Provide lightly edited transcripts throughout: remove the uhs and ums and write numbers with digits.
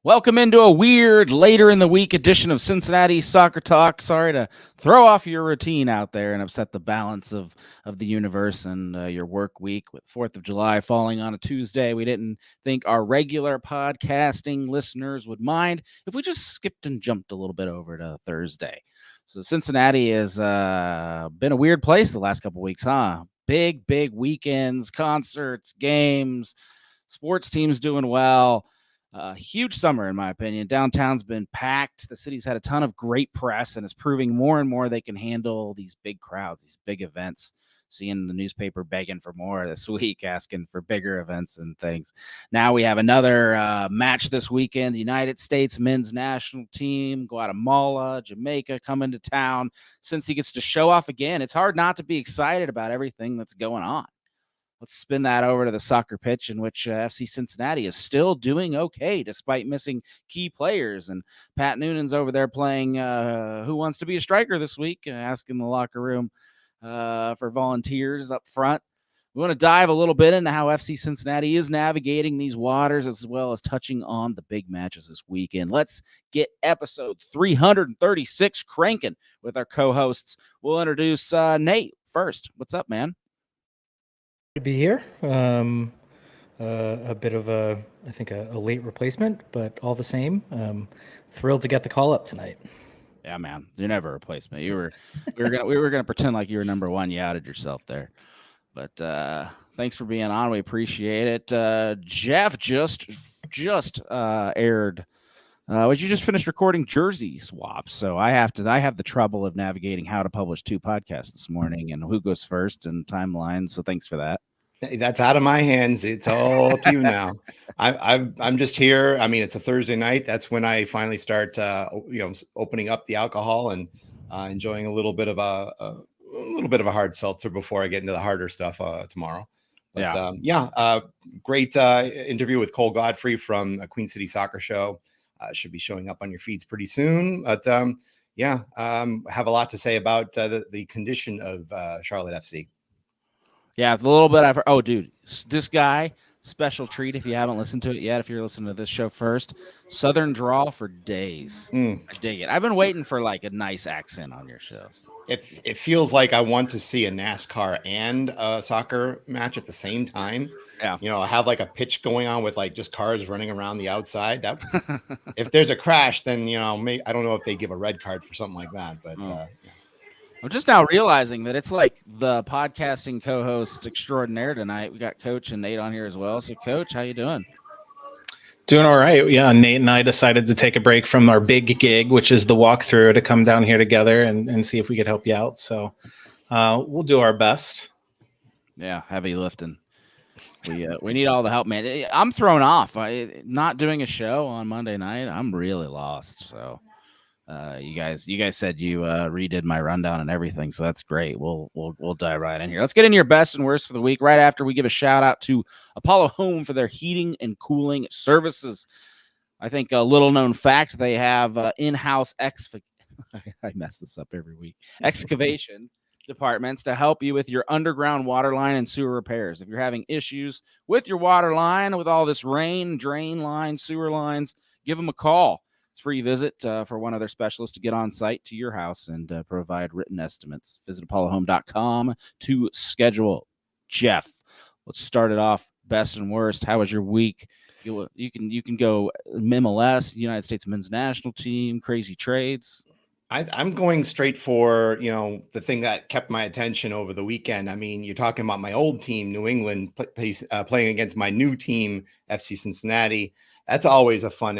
Welcome into a weird later in the week edition of Cincinnati Soccer Talk. Sorry to throw off your routine out there and upset the balance of the universe and your work week with 4th of July falling on a Tuesday. We didn't think our regular podcasting listeners would mind if we just skipped and jumped a little bit over to Thursday. So Cincinnati has been a weird place the last couple weeks, huh? Big weekends, concerts, games, sports teams doing well. Huge summer, in my opinion. Downtown's been packed. The city's had a ton of great press and is proving more and more they can handle these big crowds, these big events. Seeing the newspaper begging for more this week, asking for bigger events and things. Now we have another match this weekend. The United States men's national team, Guatemala, Jamaica coming to town. Since he gets to show off again, it's hard not to be excited about everything that's going on. Let's spin that over to the soccer pitch in which FC Cincinnati is still doing okay despite missing key players. And Pat Noonan's over there playing Who Wants to Be a Striker this week, asking the locker room for volunteers up front. We want to dive a little bit into how FC Cincinnati is navigating these waters as well as touching on the big matches this weekend. Let's get episode 336 cranking with our co-hosts. We'll introduce Nate first. What's up, man? To be here. A bit of I think a late replacement, but all the same, thrilled to get the call up tonight. Yeah, man, you're never a replacement. We were gonna pretend like you were number one. You outed yourself there, but thanks for being on. We appreciate it. Jeff just aired. You just finished recording Jersey Swaps, so I have the trouble of navigating how to publish 2 podcasts this morning and who goes first and timelines. So thanks for that. That's out of my hands. It's all up to you now. I'm just here. I mean, it's a Thursday night. That's when I finally start, opening up the alcohol and enjoying a little bit of a hard seltzer before I get into the harder stuff tomorrow. But, great interview with Cole Godfrey from Queen City Soccer Show. Should be showing up on your feeds pretty soon. But have a lot to say about the condition of Charlotte FC. Yeah, it's a little bit. Oh, dude, this guy, special treat if you haven't listened to it yet. If you're listening to this show first, Southern drawl for days. I dig it. I've been waiting for like a nice accent on your show. It feels like I want to see a NASCAR and a soccer match at the same time. Yeah, I have like a pitch going on with like just cars running around the outside. That if there's a crash, then I don't know if they give a red card for something like that. But I'm just now realizing that it's like the podcasting co-host extraordinaire tonight. We got Coach and Nate on here as well. So, Coach, how you doing? Doing all right. Yeah, Nate and I decided to take a break from our big gig, which is the walkthrough, to come down here together and see if we could help you out. So we'll do our best. Yeah, heavy lifting. We need all the help, man. I'm thrown off. Not doing a show on Monday night. I'm really lost. So you guys said you redid my rundown and everything, so that's great. We'll dive right in here. Let's get into your best and worst for the week right after we give a shout out to Apollo Home for their heating and cooling services. I think a little known fact, they have in-house I mess this up every week. Excavation departments to help you with your underground water line and sewer repairs. If you're having issues with your water line, with all this rain, drain lines, sewer lines, give them a call. It's a free visit for one of their specialists to get on site to your house and provide written estimates. Visit apollohome.com to schedule. Jeff, let's start it off. Best and worst. How was your week? You can go MLS, United States men's national team, crazy trades. I'm going straight for, the thing that kept my attention over the weekend. I mean, you're talking about my old team, New England, playing against my new team, FC Cincinnati. That's always a fun,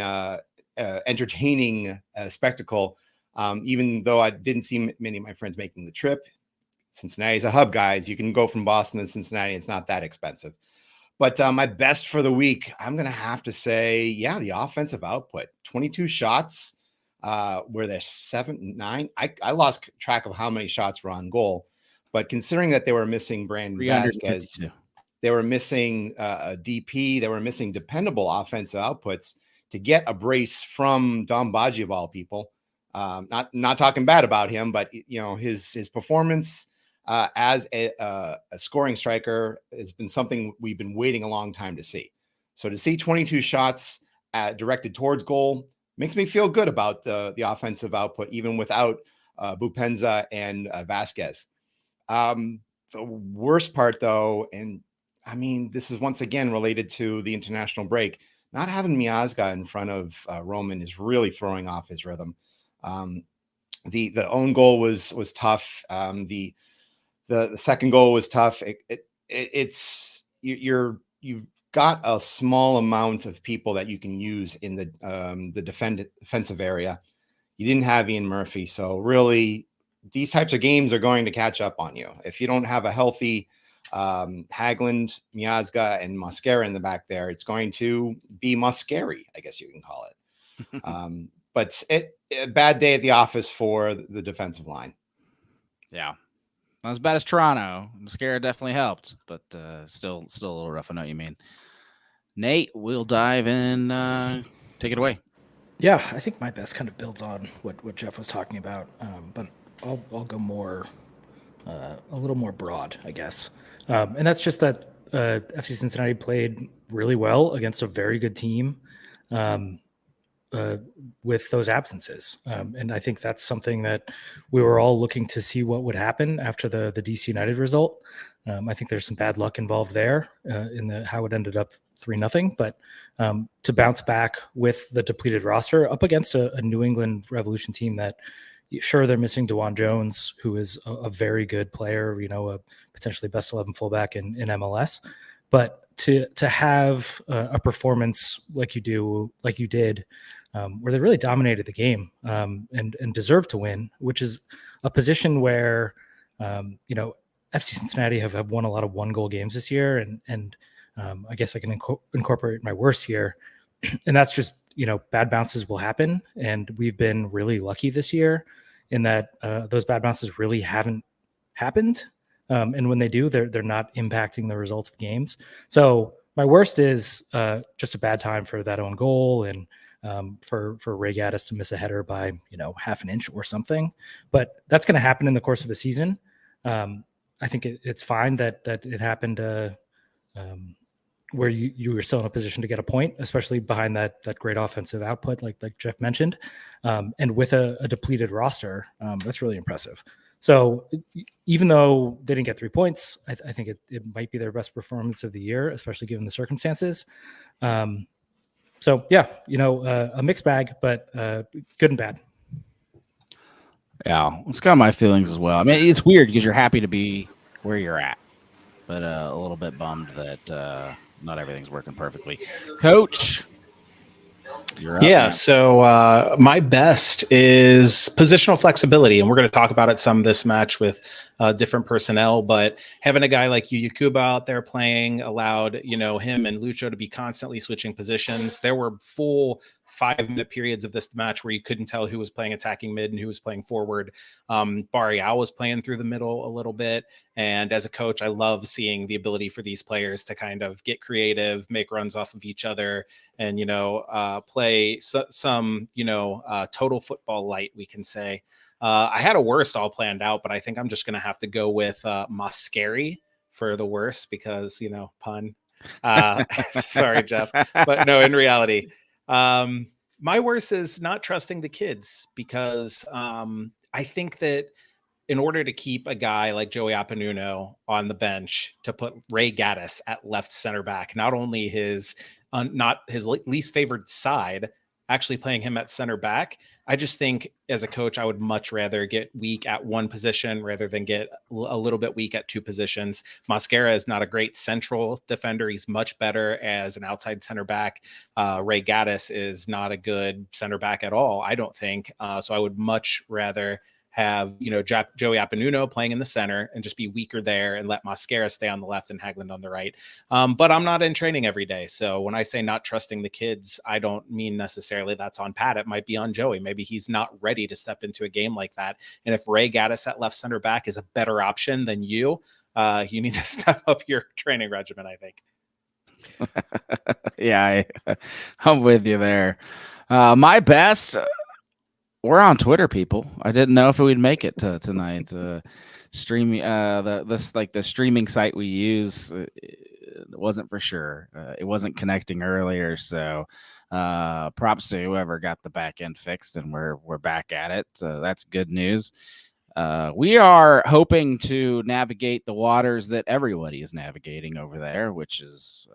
entertaining spectacle. Even though I didn't see many of my friends making the trip. Cincinnati's a hub, guys. You can go from Boston to Cincinnati. It's not that expensive. But my best for the week, I'm going to have to say, the offensive output. 22 shots. Were there 7, 9? I lost track of how many shots were on goal, but considering that they were missing Brandon Vazquaz, they were missing a DP, they were missing dependable offensive outputs to get a brace from Dom Baji of all people. Not talking bad about him, but his performance as a scoring striker has been something we've been waiting a long time to see. So to see 22 shots directed towards goal. Makes me feel good about the offensive output, even without Bupenza and Vazquez. The worst part, though, and I mean, this is once again related to the international break. Not having Miazga in front of Roman is really throwing off his rhythm. The own goal was tough. The second goal was tough. You've got a small amount of people that you can use in the defensive area. You didn't have Ian Murphy, so really these types of games are going to catch up on you if you don't have a healthy Haglund, Miazga, and Mascara in the back there. It's going to be Muscary, I guess you can call it. But a bad day at the office for the defensive line. Yeah. Not as bad as Toronto. Mascara definitely helped, but still a little rough. I know what you mean. Nate, we'll dive in. Take it away. Yeah, I think my best kind of builds on what Jeff was talking about, but I'll go more, a little more broad, I guess. And that's just that FC Cincinnati played really well against a very good team with those absences. And I think that's something that we were all looking to see what would happen after the DC United result. I think there's some bad luck involved there in how it ended up 3-0. But to bounce back with the depleted roster up against a New England Revolution team that, sure, they're missing DeJuan Jones, who is a very good player, a potentially best 11 fullback in MLS. But to have a performance like you did, where they really dominated the game and deserved to win, which is a position where, FC Cincinnati have won a lot of one-goal games this year. And I guess I can incorporate my worst here. And that's just, bad bounces will happen. And we've been really lucky this year in that those bad bounces really haven't happened. And when they do, they're not impacting the results of games. So my worst is just a bad time for that own goal and for Ray Gaddis to miss a header by, half an inch or something. But that's going to happen in the course of a season. I think it's fine that it happened where you were still in a position to get a point, especially behind that great offensive output, like Jeff mentioned, and with a depleted roster, that's really impressive. So even though they didn't get 3 points, I think it might be their best performance of the year, especially given the circumstances. So yeah, a mixed bag, but good and bad. Yeah, it's kind of my feelings as well. I mean, it's weird because you're happy to be where you're at, but a little bit bummed that not everything's working perfectly. Coach, you're up. Yeah, so my best is positional flexibility, and we're going to talk about it some this match with different personnel, but having a guy like Yakuba out there playing allowed, him and Lucho to be constantly switching positions. There were full 5-minute periods of this match where you couldn't tell who was playing attacking mid and who was playing forward. Barrial was playing through the middle a little bit. And as a coach, I love seeing the ability for these players to kind of get creative, make runs off of each other, and, play some total football light, we can say. I had a worst all planned out, but I think I'm just going to have to go with Mascari for the worst because, pun. Sorry, Jeff. But no, in reality, my worst is not trusting the kids because I think that in order to keep a guy like Joey Apanuno on the bench, to put Ray Gaddis at left center back, not only not his least favored side, actually playing him at center back, I just think as a coach, I would much rather get weak at one position rather than get a little bit weak at two positions. Mascara is not a great central defender. He's much better as an outside center back. Ray Gaddis is not a good center back at all, I don't think. So I would much rather have, Joey Apanuno playing in the center and just be weaker there and let Mascara stay on the left and Haglund on the right. But I'm not in training every day. So when I say not trusting the kids, I don't mean necessarily that's on Pat. It might be on Joey. Maybe he's not ready to step into a game like that. And if Ray Gaddis at left center back is a better option than you need to step up your training regimen, I think. Yeah, I'm with you there. My best... We're on Twitter, people. I didn't know if we'd make it tonight. Streaming, the streaming site we use it wasn't for sure. It wasn't connecting earlier, so props to whoever got the back end fixed, and we're back at it. So that's good news. We are hoping to navigate the waters that everybody is navigating over there, which is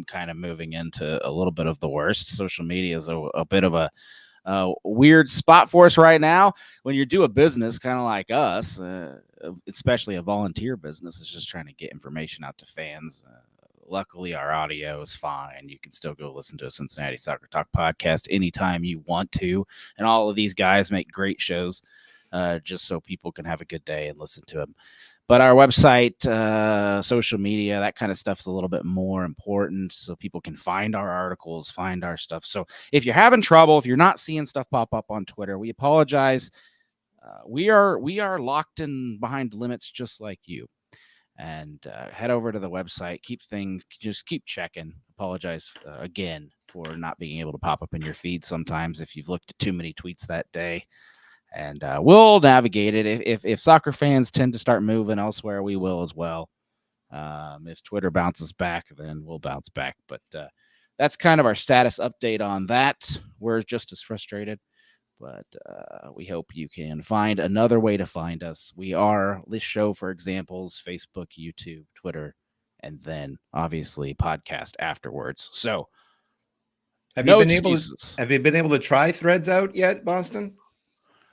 kind of moving into a little bit of the worst. Social media is a bit of a weird spot for us right now. When you do a business kind of like us, especially a volunteer business, is just trying to get information out to fans. Luckily, our audio is fine. You can still go listen to a Cincinnati Soccer Talk podcast anytime you want to. And all of these guys make great shows just so people can have a good day and listen to them. But our website, social media, that kind of stuff is a little bit more important so people can find our articles, find our stuff. So if you're having trouble, if you're not seeing stuff pop up on Twitter, we apologize. We are locked in behind limits just like you. And head over to the website, just keep checking. Apologize again for not being able to pop up in your feed sometimes if you've looked at too many tweets that day. And we'll navigate it. If soccer fans tend to start moving elsewhere, we will as well. If Twitter bounces back, then we'll bounce back. But that's kind of our status update on that. We're just as frustrated, but we hope you can find another way to find us. We are this show for examples, Facebook, YouTube, Twitter, and then obviously podcast afterwards. So have you been able to try Threads out yet, Boston?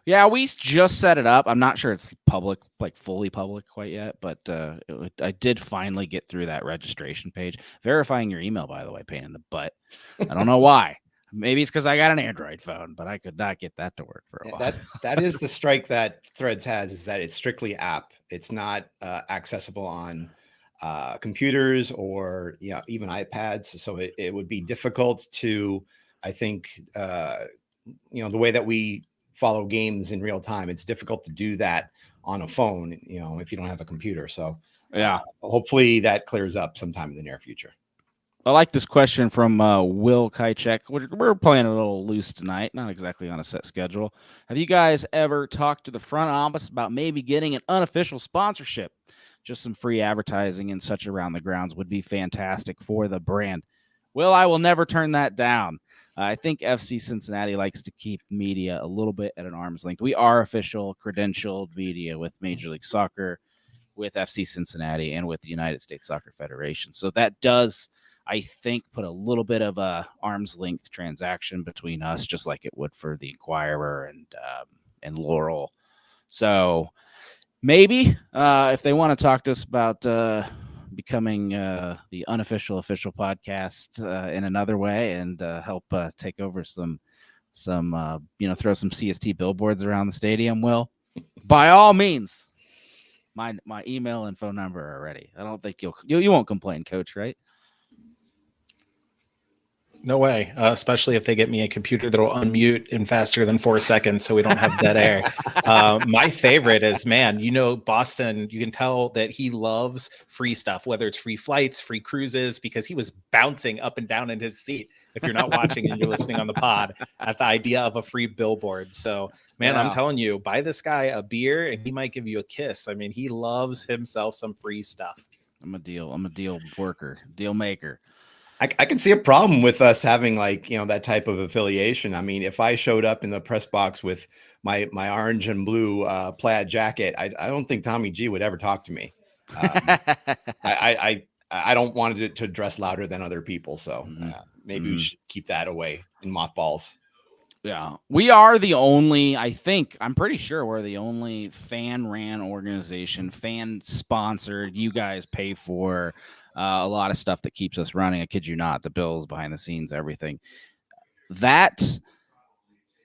Yeah, we just set it up. I'm not sure it's public, like fully public quite yet, but I did finally get through that registration page. Verifying your email, by the way, pain in the butt. I don't know why. Maybe it's because I got an Android phone, but I could not get that to work for a while. That is the strike that Threads has, is that it's strictly app. It's not accessible on computers or even iPads. So it would be difficult to, I think, the way that we follow games in real time. It's difficult to do that on a phone, if you don't have a computer. So yeah, hopefully that clears up sometime in the near future. I like this question from Will Kajcek. We're playing a little loose tonight, not exactly on a set schedule. Have you guys ever talked to the front office about maybe getting an unofficial sponsorship? Just some free advertising and such around the grounds would be fantastic for the brand. Will, I will never turn that down. I think FC Cincinnati likes to keep media a little bit at an arm's length. We are official credentialed media with Major League Soccer, with FC Cincinnati, and with the United States Soccer Federation. So that does, I think, put a little bit of a arm's length transaction between us, just like it would for the Inquirer and Laurel. So maybe if they want to talk to us about becoming the unofficial official podcast in another way and help take over some throw some CST billboards around the stadium, Will, by all means, my email and phone number are ready. I don't think you won't complain, Coach, right? No way, especially if they get me a computer that'll unmute in faster than 4 seconds so we don't have dead air. My favorite is, Boston, you can tell that he loves free stuff, whether it's free flights, free cruises, because he was bouncing up and down in his seat, if you're not watching and you're listening on the pod, at the idea of a free billboard. So, man, I'm telling you, buy this guy a beer and he might give you a kiss. I mean, he loves himself some free stuff. I'm a deal worker, deal maker. I can see a problem with us having that type of affiliation. I mean, if I showed up in the press box with my orange and blue plaid jacket, I don't think Tommy G would ever talk to me. I don't want it to dress louder than other people. So maybe we should keep that away in mothballs. Yeah, we are the only, I'm pretty sure we're the only fan-ran organization, fan-sponsored. You guys pay for a lot of stuff that keeps us running. I kid you not, the bills, behind the scenes, everything. That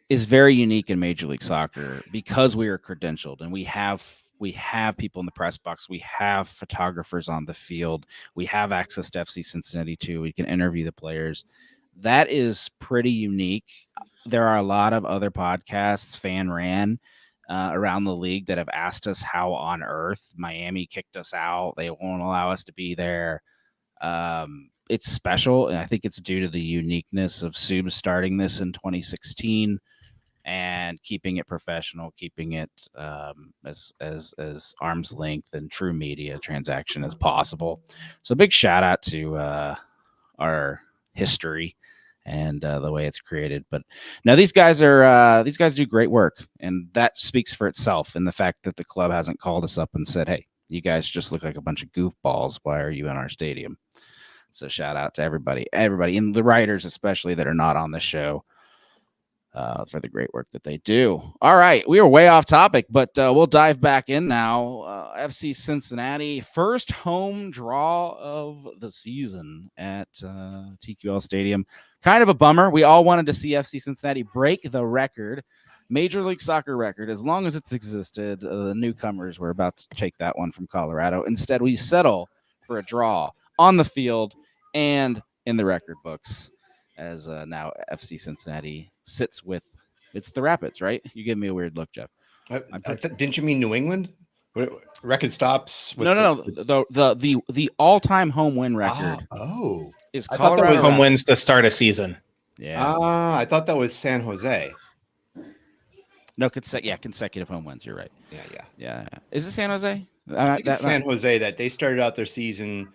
is very unique in Major League Soccer because we are credentialed and we have people in the press box. We have photographers on the field. We have access to FC Cincinnati too. We can interview the players. That is pretty unique. There are a lot of other podcasts, fan ran, around the league that have asked us how on earth Miami kicked us out. They won't allow us to be there. It's special, and I think it's due to the uniqueness of Subs starting this in 2016. and keeping it professional, keeping it as arm's length and true media transaction as possible. So big shout out to our history and the way it's created. But now these guys do great work, and that speaks for itself. And the fact that the club hasn't called us up and said, "Hey, you guys just look like a bunch of goofballs. Why are you in our stadium?" So shout out to everybody, and the writers especially that are not on the show for the great work that they do. All right, we are way off topic, but we'll dive back in now. FC Cincinnati, first home draw of the season at TQL Stadium. Kind of a bummer. We all wanted to see FC Cincinnati break the record, Major League Soccer record, as long as it's existed. The newcomers were about to take that one from Colorado. Instead, we settle for a draw on the field and in the record books, as now FC Cincinnati sits with it's the Rapids, right? You give me a weird look, Jeff. Didn't you mean New England? Record stops. With no. The all-time home win record. Is Colorado home wins to start a season. Yeah. I thought that was San Jose. No, consecutive home wins. You're right. Yeah. Is it San Jose? I think it's San Jose that they started out their season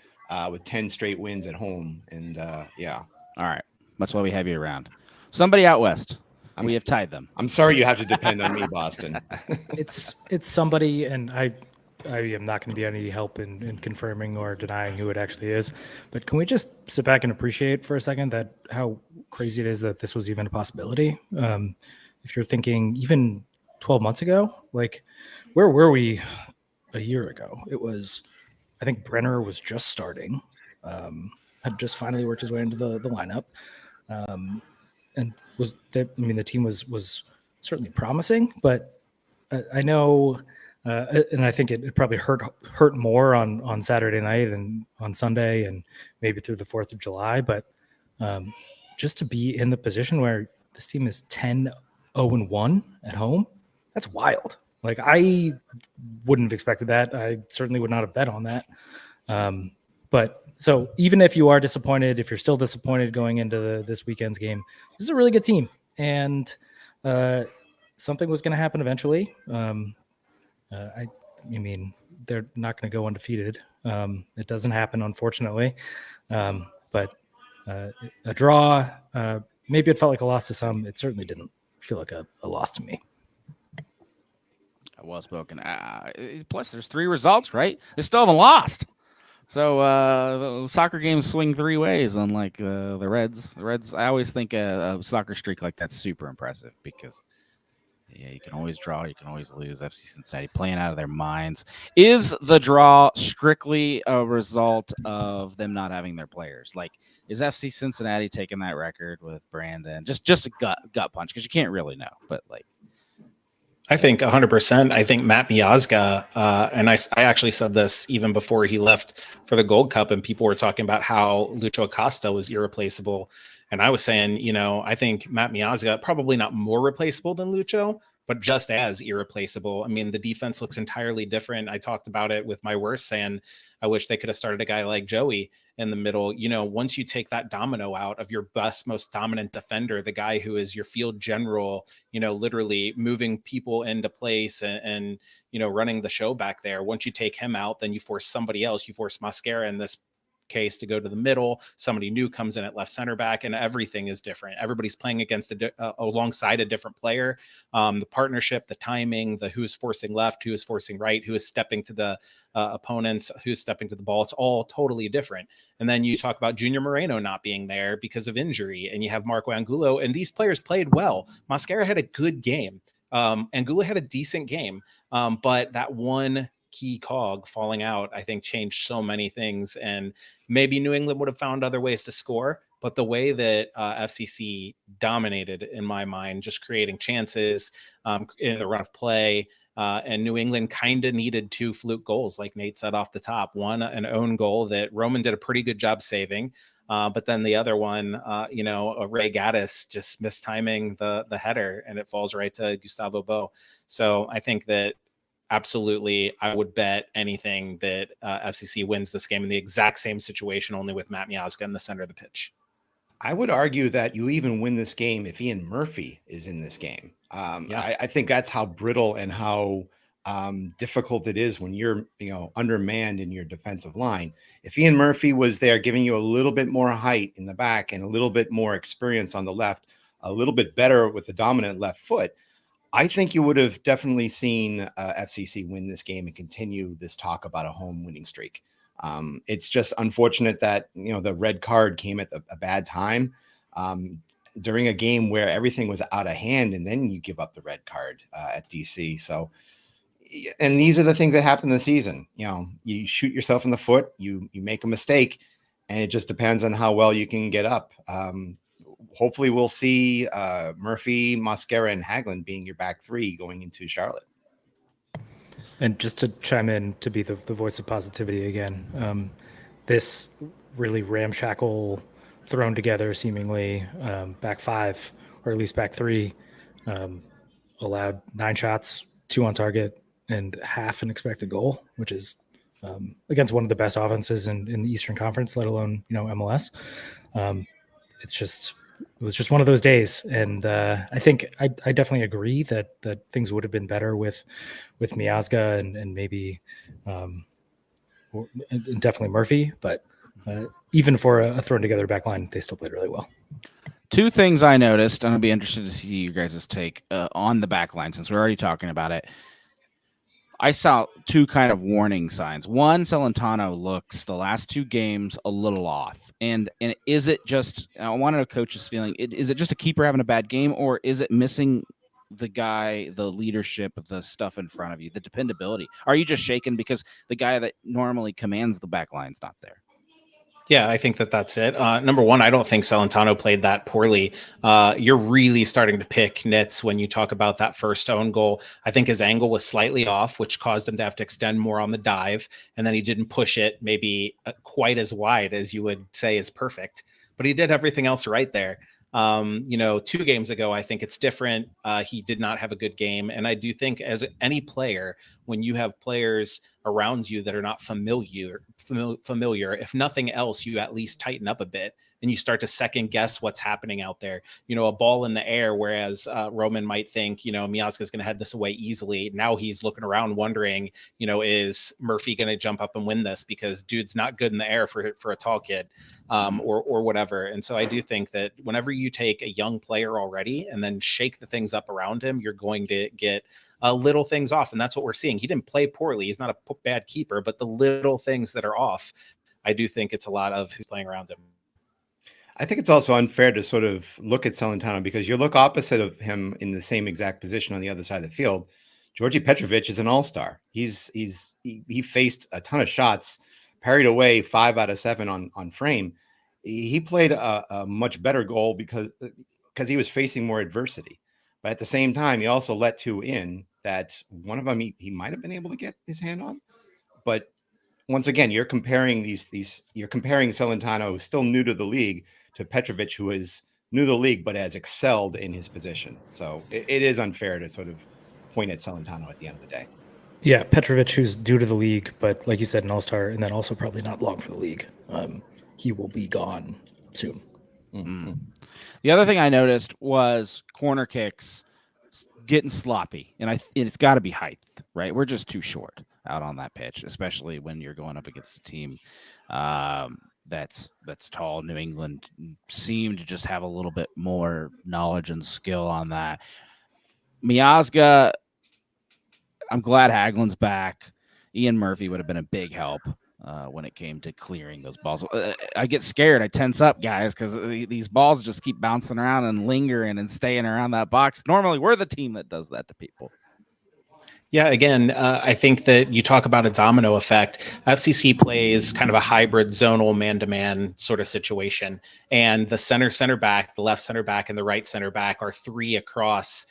with 10 straight wins at home, and yeah. All right. That's why we have you around. Somebody out west. We have tied them. I'm sorry you have to depend on me, Boston. It's somebody, and I am not going to be any help in confirming or denying who it actually is. But can we just sit back and appreciate for a second that how crazy it is that this was even a possibility? If you're thinking even 12 months ago, like where were we a year ago? It was, I think Brenner was just starting, had just finally worked his way into the lineup. And the team was certainly promising, but I know, and I think it probably hurt more on Saturday night and on Sunday and maybe through the 4th of July. But just to be in the position where this team is 10-0-1 at home, that's wild. Like, I wouldn't have expected that. I certainly would not have bet on that. But so even if you are disappointed, if you're still disappointed going into this weekend's game, this is a really good team, and something was going to happen eventually. I mean, they're not going to go undefeated. It doesn't happen, unfortunately. But a draw, maybe it felt like a loss to some. It certainly didn't feel like a loss to me. Well spoken. Plus, there's 3 results, right? They still haven't lost. So the soccer games swing 3 ways, unlike the Reds. The Reds, I always think a soccer streak like that's super impressive because, yeah, you can always draw, you can always lose. FC Cincinnati playing out of their minds. Is the draw strictly a result of them not having their players? Like, is FC Cincinnati taking that record with Brandon? Just a gut punch, because you can't really know, but like. I think 100%. I think Matt Miazga, and I actually said this even before he left for the Gold Cup, and people were talking about how Lucho Acosta was irreplaceable. And I was saying, I think Matt Miazga, probably not more replaceable than Lucho, but just as irreplaceable. I mean, the defense looks entirely different. I talked about it with my worst, saying I wish they could have started a guy like Joey in the middle. Once you take that domino out of your best, most dominant defender, the guy who is your field general, literally moving people into place and running the show back there. Once you take him out, then you force somebody else. You force Mascara in this case to go to the middle. Somebody new comes in at left center back, and everything is different. Everybody's playing against alongside a different player. The partnership, the timing, the who's forcing left, who is forcing right, who is stepping to the opponents, who's stepping to the ball. It's all totally different. And then you talk about Junior Moreno not being there because of injury, and you have Marco Angulo, and these players played well. Mascara had a good game. Angulo had a decent game, but that one key cog falling out, I think, changed so many things. And maybe New England would have found other ways to score, but the way that FCC dominated, in my mind, just creating chances in the run of play, and New England kind of needed 2 fluke goals, like Nate said off the top. One, an own goal that Roman did a pretty good job saving, but then the other one, Ray Gaddis just mistiming the header, and it falls right to Gustavo Bo. So I think that absolutely, I would bet anything that FCC wins this game in the exact same situation, only with Matt Miazga in the center of the pitch. I would argue that you even win this game if Ian Murphy is in this game. I think that's how brittle and how difficult it is when you're, undermanned in your defensive line. If Ian Murphy was there giving you a little bit more height in the back and a little bit more experience on the left, a little bit better with the dominant left foot, I think you would have definitely seen FCC win this game and continue this talk about a home winning streak. It's just unfortunate that, the red card came at a bad time during a game where everything was out of hand, and then you give up the red card at DC. So, and these are the things that happen in the season. You shoot yourself in the foot, you make a mistake, and it just depends on how well you can get up. Hopefully we'll see Murphy, Mosquera, and Hagelin being your back three going into Charlotte. And just to chime in to be the voice of positivity again, this really ramshackle, thrown together seemingly back five, or at least back three, allowed 9 shots, 2 on target, and half an expected goal, which is against one of the best offenses in the Eastern Conference, let alone MLS. It was just one of those days, and I think I definitely agree that things would have been better with Miazga and maybe and definitely Murphy, but even for a thrown together back line, they still played really well. 2 things I noticed, and I'll be interested to see you guys' take on the back line since we're already talking about it. I saw 2 kind of warning signs. One, Celentano looks the last 2 games a little off. And is it just, I wanted a coach's feeling, is it just a keeper having a bad game, or is it missing the guy, the leadership, the stuff in front of you, the dependability? Are you just shaken because the guy that normally commands the back line's not there? Yeah, I think that's it. Number one, I don't think Celentano played that poorly. You're really starting to pick nits when you talk about that first own goal. I think his angle was slightly off, which caused him to have to extend more on the dive. And then he didn't push it maybe quite as wide as you would say is perfect. But he did everything else right there. 2 games ago, I think it's different. He did not have a good game. And I do think as any player, when you have players around you that are not familiar, if nothing else, you at least tighten up a bit and you start to second guess what's happening out there. A ball in the air, whereas Roman might think, Miazga is going to head this away easily. Now he's looking around wondering, is Murphy going to jump up and win this because dude's not good in the air for a tall kid or whatever. And so I do think that whenever you take a young player already and then shake the things up around him, you're going to get little things off. And that's what we're seeing. He didn't play poorly. He's not a bad keeper, but the little things that are off, I do think it's a lot of who's playing around him. I think it's also unfair to sort of look at Celentano because you look opposite of him in the same exact position on the other side of the field. Georgi Petrovic is an all-star. He faced a ton of shots, parried away 5 out of 7 on frame. He played a much better goal because he was facing more adversity. But at the same time, he also let 2 in that one of them he might have been able to get his hand on. But once again, you're comparing you're comparing Celentano, who's still new to the league, to Petrovic, who is new to the league but has excelled in his position. So it is unfair to sort of point at Celentano at the end of the day. Yeah, Petrovic, who's due to the league, but like you said, an all-star, and then also probably not long for the league. He will be gone soon. Mm-hmm. The other thing I noticed was corner kicks getting sloppy, and it's got to be height, right? We're just too short out on that pitch, especially when you're going up against a team that's tall. New England seemed to just have a little bit more knowledge and skill on that. Miazga, I'm glad Hagelin's back. Ian Murphy would have been a big help when it came to clearing those balls. I get scared. I tense up, guys, because these balls just keep bouncing around and lingering and staying around that box. Normally, we're the team that does that to people. Yeah, again, I think that you talk about a domino effect. FCC plays kind of a hybrid zonal man-to-man sort of situation. And the center back, the left center back, and the right center back are 3 across,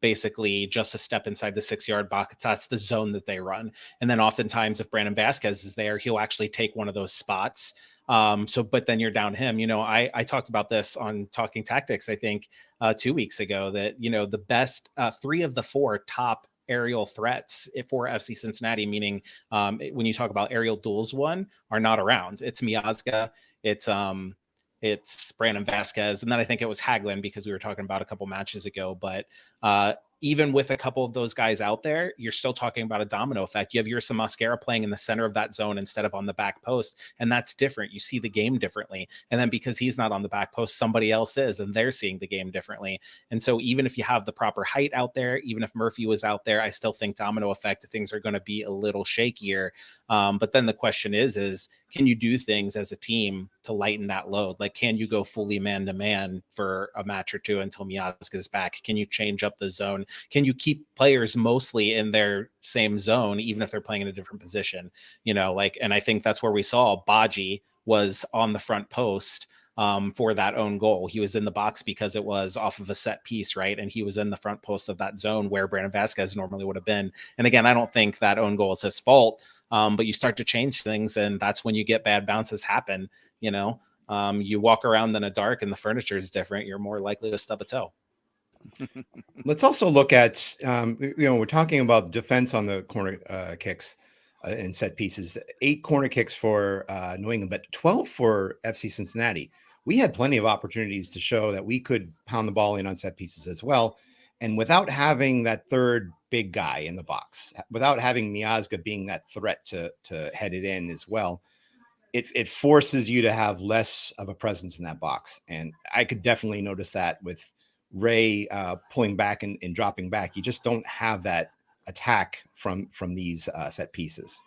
basically just a step inside the 6-yard box. That's the zone that they run. And then oftentimes if Brandon Vazquaz is there, he'll actually take one of those spots. But then you're down him. I talked about this on Talking Tactics, I think 2 weeks ago, that, the best 3 of the 4 top aerial threats for FC Cincinnati, meaning when you talk about aerial duels, are not around. It's Miazga, it's it's Brandon Vazquez, and then I think it was Hagelin because we were talking about a couple matches ago. But even with a couple of those guys out there, you're still talking about a domino effect. You have Yersa Mosquera playing in the center of that zone instead of on the back post, and that's different. You see the game differently. And then because he's not on the back post, somebody else is, and they're seeing the game differently. And so even if you have the proper height out there, even if Murphy was out there, I still think domino effect, things are going to be a little shakier. But then the question is can you do things as a team to lighten that load? Like, can you go fully man-to-man for a match or two until Miazga is back? Can you change up the zone? Can you keep players mostly in their same zone, even if they're playing in a different position? You know, like, and I think that's where we saw Baji was on the front post for that own goal. He was in the box because it was off of a set piece, right? And he was in the front post of that zone where Brandon Vazquez normally would have been. And again, I don't think that own goal is his fault, but you start to change things, and that's when you get bad bounces happen. You know, you walk around in the dark and the furniture is different, you're more likely to stub a toe. Let's also look at, we're talking about defense on the corner kicks and set pieces. 8 corner kicks for New England, but 12 for FC Cincinnati. We had plenty of opportunities to show that we could pound the ball in on set pieces as well. And without having that third big guy in the box, without having Miazga being that threat to head it in as well, it forces you to have less of a presence in that box. And I could definitely notice that with Ray pulling back and dropping back. You just don't have that attack from these set pieces.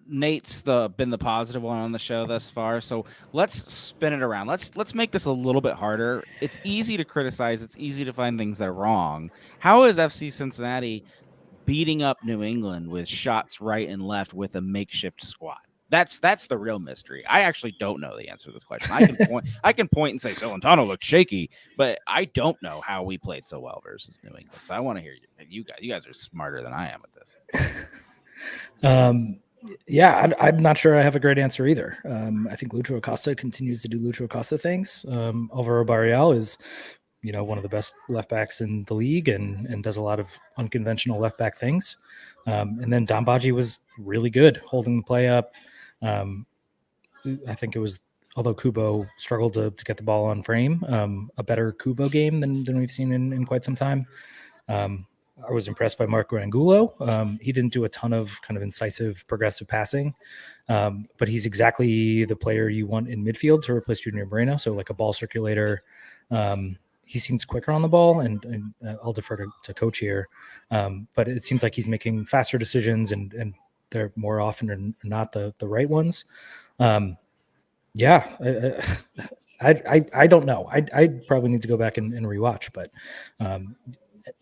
Nate's been the positive one on the show thus far, so let's spin it around. Let's make this a little bit harder. It's easy to criticize, it's easy to find things that are wrong. How is FC Cincinnati beating up New England with shots right and left with a makeshift squad? That's the real mystery. I actually don't know the answer to this question. I can point and say Celentano looked shaky, but I don't know how we played so well versus New England. So I want to hear you guys. You guys are smarter than I am with this. Yeah, I'm not sure I have a great answer either. I think Lucho Acosta continues to do Lucho Acosta things. Alvaro Barreal is, one of the best left backs in the league and does a lot of unconventional left back things. And then Don Baji was really good holding the play up. I think it was, although Kubo struggled to get the ball on frame, a better Kubo game than we've seen in quite some time. I was impressed by Marco Angulo. He didn't do a ton of kind of incisive, progressive passing, but he's exactly the player you want in midfield to replace Junior Moreno. So like a ball circulator. He seems quicker on the ball, and I'll defer to coach here. But it seems like he's making faster decisions, and they're more often than not the right ones. I don't know. I probably need to go back and rewatch, but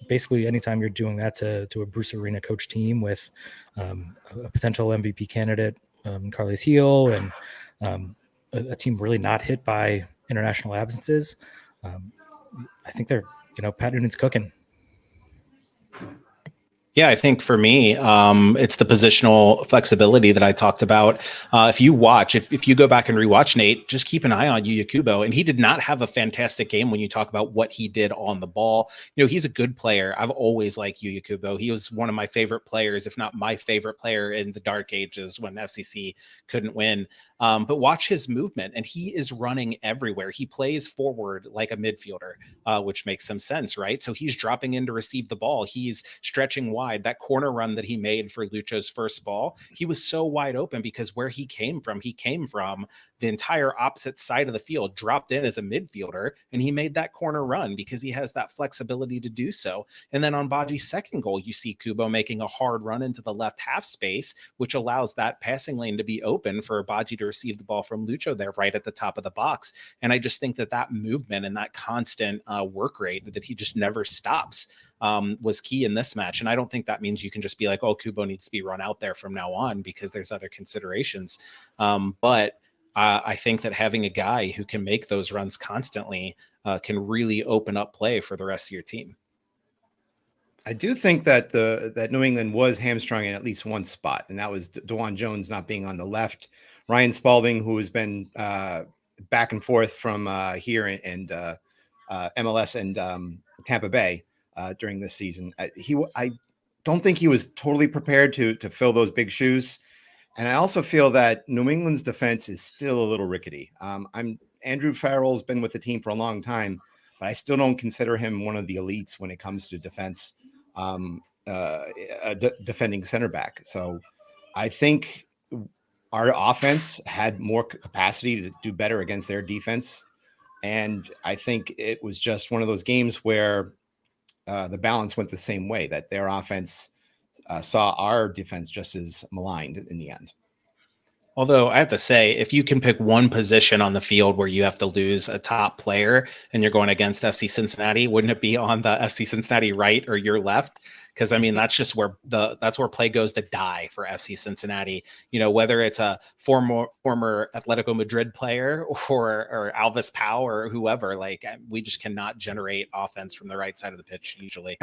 basically anytime you're doing that to a Bruce Arena coach team with a potential MVP candidate, Carles Heel, and a team really not hit by international absences, I think they're, Pat Noonan's cooking. Yeah, I think for me, it's the positional flexibility that I talked about. If you go back and rewatch Nate, just keep an eye on Yuya Kubo. And he did not have a fantastic game when you talk about what he did on the ball. He's a good player. I've always liked Yuya Kubo. He was one of my favorite players, if not my favorite player in the dark ages when FCC couldn't win. But watch his movement, and he is running everywhere. He plays forward like a midfielder, which makes some sense, right? So he's dropping in to receive the ball. He's stretching wide. That corner run that he made for Lucho's first ball, he was so wide open because where he came from the entire opposite side of the field, dropped in as a midfielder, and he made that corner run because he has that flexibility to do so. And then on Baji's second goal, you see Kubo making a hard run into the left half space, which allows that passing lane to be open for Baji to receive the ball from Lucho there right at the top of the box. And I just think that movement and that constant work rate that he just never stops was key in this match. And I don't think that means you can just be like, oh, Kubo needs to be run out there from now on, because there's other considerations. But I think that having a guy who can make those runs constantly can really open up play for the rest of your team. I do think that that New England was hamstrung in at least one spot, and that was DeJuan Jones not being on the left. Ryan Spalding, who has been back and forth from here and MLS and Tampa Bay during this season, I don't think he was totally prepared to fill those big shoes. And I also feel that New England's defense is still a little rickety. Andrew Farrell's been with the team for a long time, but I still don't consider him one of the elites when it comes to defense, defending center back. So I think our offense had more capacity to do better against their defense. And I think it was just one of those games where the balance went the same way, that their offense saw our defense just as maligned in the end. Although I have to say, if you can pick one position on the field where you have to lose a top player and you're going against FC Cincinnati, wouldn't it be on the FC Cincinnati right or your left? Because I mean, that's just where play goes to die for FC Cincinnati. You know, whether it's a former Atletico Madrid player or Alvis Pau or whoever, like we just cannot generate offense from the right side of the pitch usually.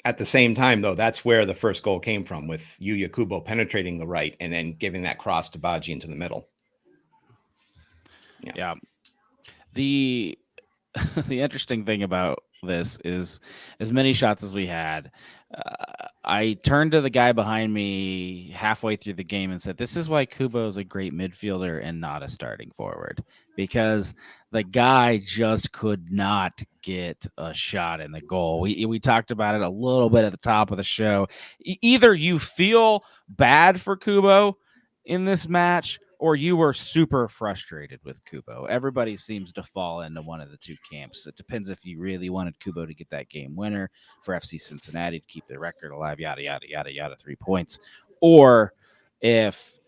At the same time, though, that's where the first goal came from, with Yuya Kubo penetrating the right and then giving that cross to Baji into the middle. Yeah. The interesting thing about this is, as many shots as we had, I turned to the guy behind me halfway through the game and said, this is why Kubo is a great midfielder and not a starting forward, because the guy just could not get a shot in the goal. We talked about it a little bit at the top of the show. Either you feel bad for Kubo in this match, or you were super frustrated with Kubo. Everybody seems to fall into one of the two camps. It depends if you really wanted Kubo to get that game winner for FC Cincinnati to keep their record alive, yada, yada, yada, yada, 3 points. Or if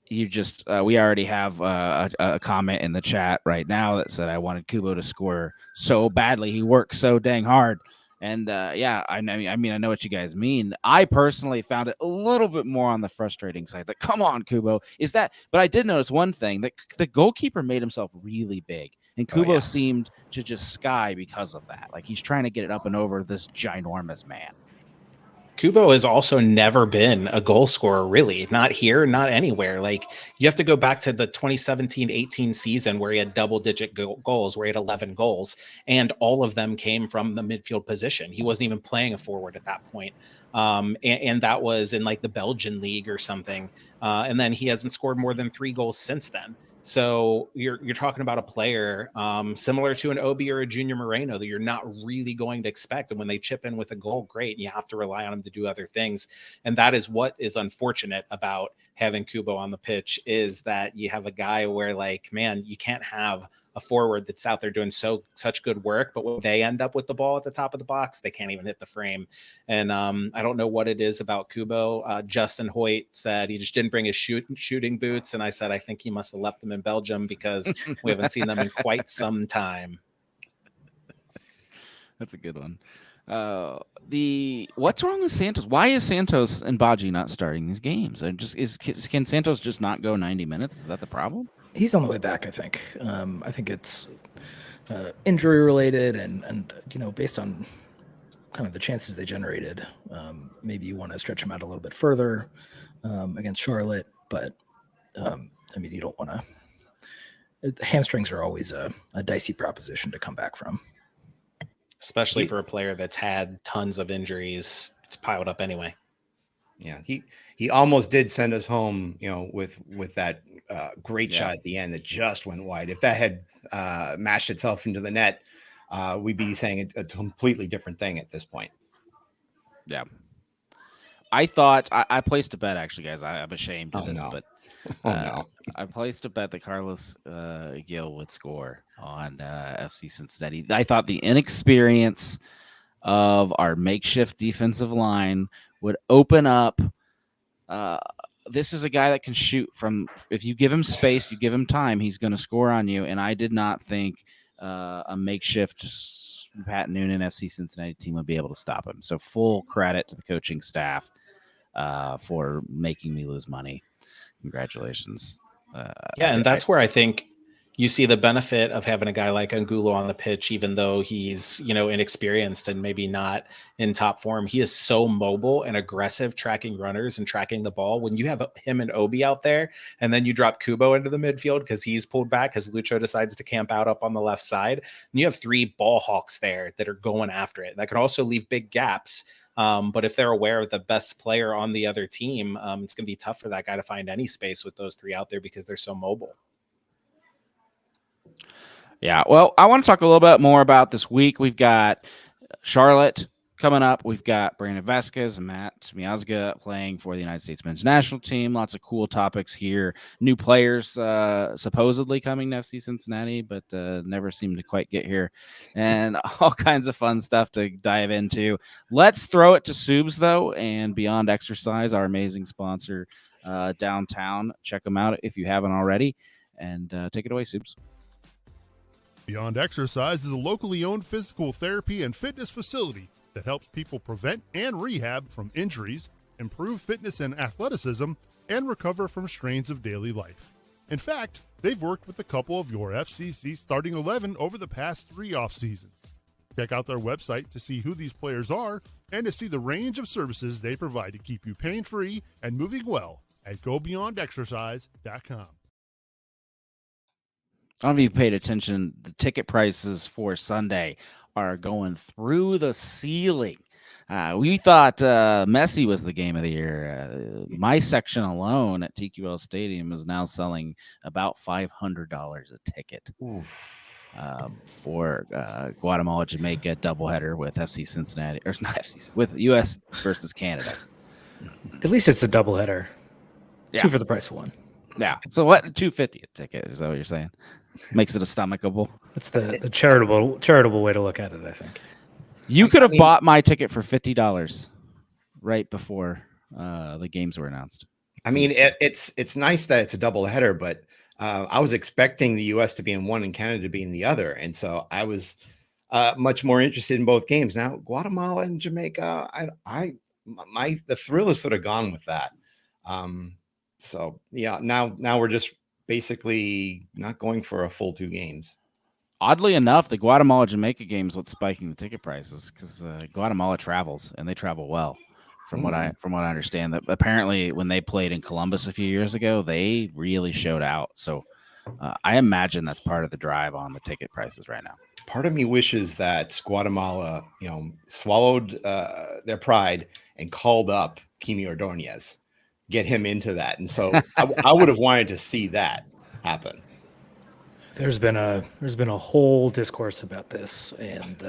you just, we already have a comment in the chat right now that said, I wanted Kubo to score so badly. He worked so dang hard. And yeah, I mean, I know what you guys mean. I personally found it a little bit more on the frustrating side. Like, come on, Kubo. But I did notice one thing, that the goalkeeper made himself really big. And Kubo seemed to just sky because of that. Like, he's trying to get it up and over this ginormous man. Kubo has also never been a goal scorer, really. Not here, not anywhere. Like, you have to go back to the 2017-18 season where he had double-digit goals, where he had 11 goals, and all of them came from the midfield position. He wasn't even playing a forward at that point. And that was in like the Belgian league or something. And then he hasn't scored more than 3 goals since then. So you're talking about a player similar to an Obi or a Junior Moreno that you're not really going to expect. And when they chip in with a goal, great. You have to rely on him to do other things. And that is what is unfortunate about having Kubo on the pitch, is that you have a guy where, like, man, you can't have a forward that's out there doing such good work, but when they end up with the ball at the top of the box, they can't even hit the frame. And I don't know what it is about Kubo. Justin Hoyt said he just didn't bring his shooting boots, and I said I think he must have left them in Belgium because we haven't seen them in quite some time. That's a good one. What's wrong with Santos? Why is Santos and Baji not starting these games? Can Santos just not go 90 minutes? Is that the problem? He's on the way back, I think. I think it's injury related, and you know, based on kind of the chances they generated, maybe you want to stretch him out a little bit further against Charlotte. But I mean, you don't want to. Hamstrings are always a dicey proposition to come back from, especially for a player that's had tons of injuries. It's piled up anyway. Yeah, he almost did send us home, you know, with that great shot at the end that just went wide. If that had mashed itself into the net, we'd be saying a completely different thing at this point. Yeah. I thought I placed a bet, actually, guys. I'm ashamed of this, but I placed a bet that Carlos Gil would score on FC Cincinnati. I thought the inexperience of our makeshift defensive line would open up. This is a guy that can shoot from, if you give him space, you give him time, he's going to score on you. And I did not think a makeshift Pat Noonan FC Cincinnati team would be able to stop him. So full credit to the coaching staff for making me lose money. Congratulations. And that's where I think you see the benefit of having a guy like Angulo on the pitch, even though he's, you know, inexperienced and maybe not in top form. He is so mobile and aggressive, tracking runners and tracking the ball. When you have him and Obi out there, and then you drop Kubo into the midfield because he's pulled back because Lucho decides to camp out up on the left side, and you have 3 ball hawks there that are going after it. That could also leave big gaps But if they're aware of the best player on the other team, it's going to be tough for that guy to find any space with those three out there because they're so mobile. Yeah, well, I want to talk a little bit more about this week. We've got Charlotte coming up. We've got Brandon Vazquaz and Miazga playing for the United States men's national team. Lots of cool topics here. New players supposedly coming to FC Cincinnati, but never seem to quite get here. And all kinds of fun stuff to dive into. Let's throw it to Subs, though, and Beyond Exercise, our amazing sponsor downtown. Check them out if you haven't already. And take it away, Subs. Beyond Exercise is a locally owned physical therapy and fitness facility that helps people prevent and rehab from injuries, improve fitness and athleticism, and recover from strains of daily life. In fact, they've worked with a couple of your FCC starting 11 over the past 3 off seasons. Check out their website to see who these players are and to see the range of services they provide to keep you pain-free and moving well at GoBeyondExercise.com. I don't know if you paid attention. The ticket prices for Sunday are going through the ceiling. We thought Messi was the game of the year. My section alone at TQL Stadium is now selling about $500 a ticket for Guatemala Jamaica doubleheader with FC Cincinnati, or not FC, with US versus Canada. At least it's a doubleheader. Yeah. 2 for the price of 1. Yeah. So what? $250 a ticket? Is that what you're saying? Makes it a stomachable. That's the charitable way to look at it, I think. You could have bought my ticket for $50 right before the games were announced. I mean, it's nice that it's a double header, but I was expecting the U.S. to be in one and Canada to be in the other, and so I was much more interested in both games. Now, Guatemala and Jamaica, the thrill is sort of gone with that. So yeah, now we're just basically not going for a full 2 games. Oddly enough, the Guatemala Jamaica game is what's spiking the ticket prices because Guatemala travels and they travel well. From what I understand, that apparently when they played in Columbus a few years ago, they really showed out. So I imagine that's part of the drive on the ticket prices right now. Part of me wishes that Guatemala, swallowed their pride and called up Kimi Ordonez, get him into that, and so I would have wanted to see that happen. There's been a whole discourse about this, and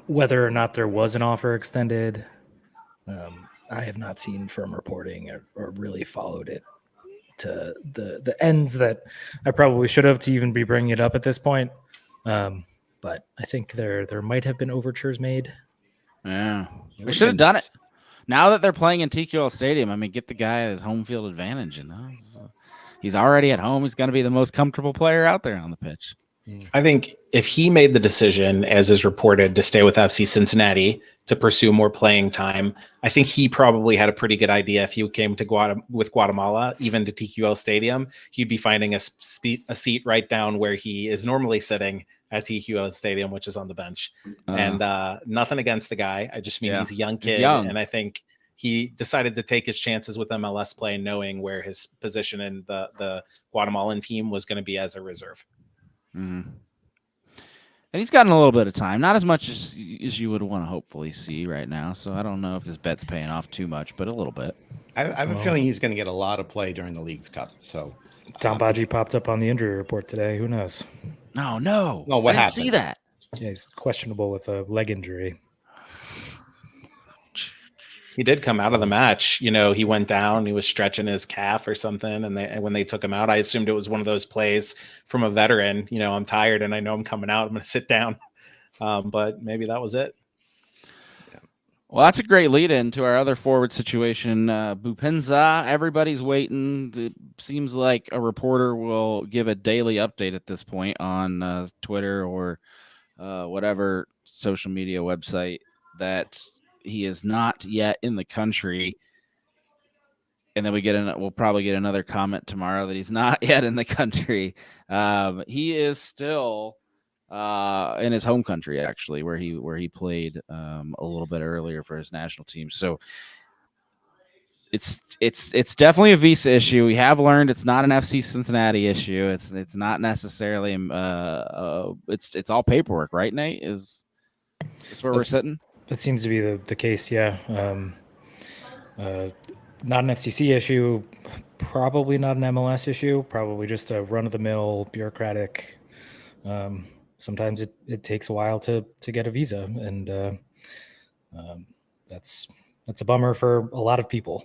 whether or not there was an offer extended. I have not seen firm reporting or really followed it to the ends that I probably should have to even be bringing it up at this point. But I think there might have been overtures made. Yeah, we should have done it. Now that they're playing in TQL Stadium, I mean, get the guy his home field advantage. He's already at home. He's going to be the most comfortable player out there on the pitch. I think if he made the decision, as is reported, to stay with FC Cincinnati to pursue more playing time, I think he probably had a pretty good idea. If he came to with Guatemala, even to TQL Stadium, he'd be finding a seat right down where he is normally sitting at TQL Stadium, which is on the bench. And nothing against the guy. I just mean he's a young kid, and I think he decided to take his chances with MLS play, knowing where his position in the Guatemalan team was going to be as a reserve. Mm-hmm. And he's gotten a little bit of time, not as much as you would want to hopefully see right now. So I don't know if his bet's paying off too much, but a little bit. I have a feeling he's going to get a lot of play during the Leagues Cup. So Tom Baji popped up on the injury report today. Who knows? No. What happened? See that? Yeah, he's questionable with a leg injury. He did come out of the match. He went down. He was stretching his calf or something. And when they took him out, I assumed it was one of those plays from a veteran. I'm tired and I know I'm coming out. I'm going to sit down. But maybe that was it. Yeah. Well, that's a great lead in to our other forward situation. Bupenza, everybody's waiting. It seems like a reporter will give a daily update at this point on Twitter or whatever social media website that he is not yet in the country. And then we'll probably get another comment tomorrow that he's not yet in the country. He is still in his home country, actually, where he played a little bit earlier for his national team. So it's definitely a visa issue. We have learned it's not an FC Cincinnati issue. It's not necessarily it's all paperwork, right, Nate? Is where we're sitting? That seems to be the case, yeah. Not an FCC issue, probably not an MLS issue, probably just a run-of-the-mill bureaucratic. Sometimes it takes a while to get a visa, and that's a bummer for a lot of people.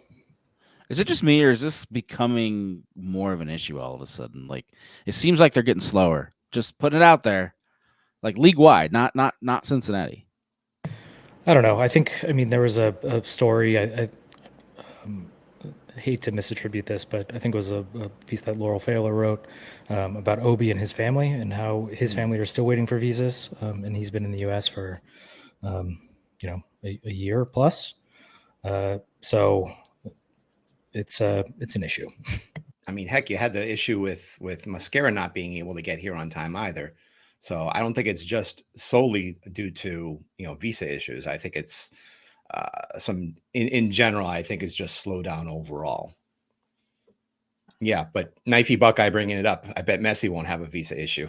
Is it just me, or is this becoming more of an issue all of a sudden? Like, it seems like they're getting slower. Just putting it out there, like league wide, not Cincinnati. I don't know. I mean, there was a story. I hate to misattribute this, but I think it was a piece that Laurel Failer wrote about Obi and his family, and how his family are still waiting for visas, and he's been in the U.S. for a year plus. So it's an issue. I mean, heck, you had the issue with Mascara not being able to get here on time either. So I don't think it's just solely due to visa issues. I think it's some in general. I think it's just slow down overall. Yeah, but Knifey Buckeye bringing it up. I bet Messi won't have a visa issue.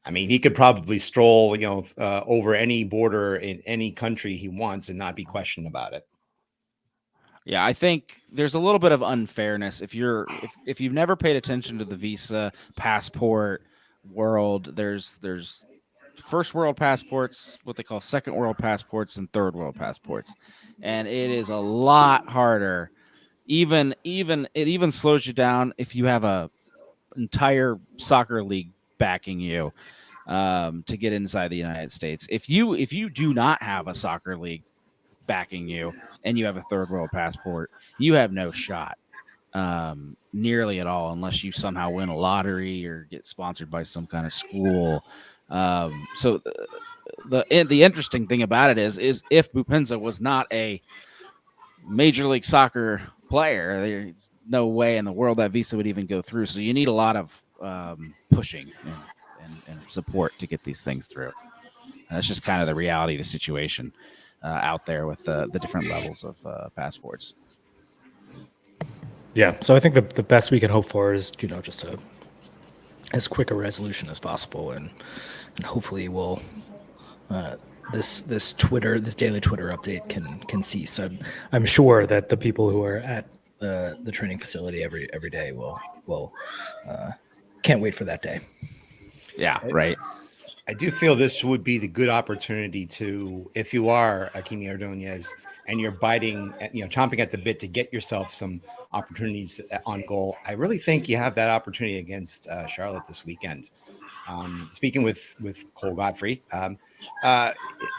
I mean, he could probably stroll, over any border in any country he wants and not be questioned about it. Yeah, I think there's a little bit of unfairness if you've never paid attention to the visa passport world. There's first world passports, what they call second world passports, and third world passports, and it is a lot harder. It even slows you down if you have a entire soccer league backing you to get inside the United States. If you do not have a soccer league backing you and you have a third world passport, you have no shot nearly at all, unless you somehow win a lottery or get sponsored by some kind of school. So the interesting thing about it is if Bupenza was not a Major League Soccer player, there's no way in the world that visa would even go through. So you need a lot of pushing and support to get these things through. That's just kind of the reality of the situation out there with the different levels of passports. Yeah, so I think the best we can hope for is just as quick a resolution as possible, and hopefully we'll this daily Twitter update can cease. I'm sure that the people who are at the training facility every day will can't wait for that day. Yeah, right. I do feel this would be the good opportunity to, if you are Akimi Ordonez and you're chomping at the bit to get yourself some opportunities on goal. I really think you have that opportunity against Charlotte this weekend. Speaking with Cole Godfrey,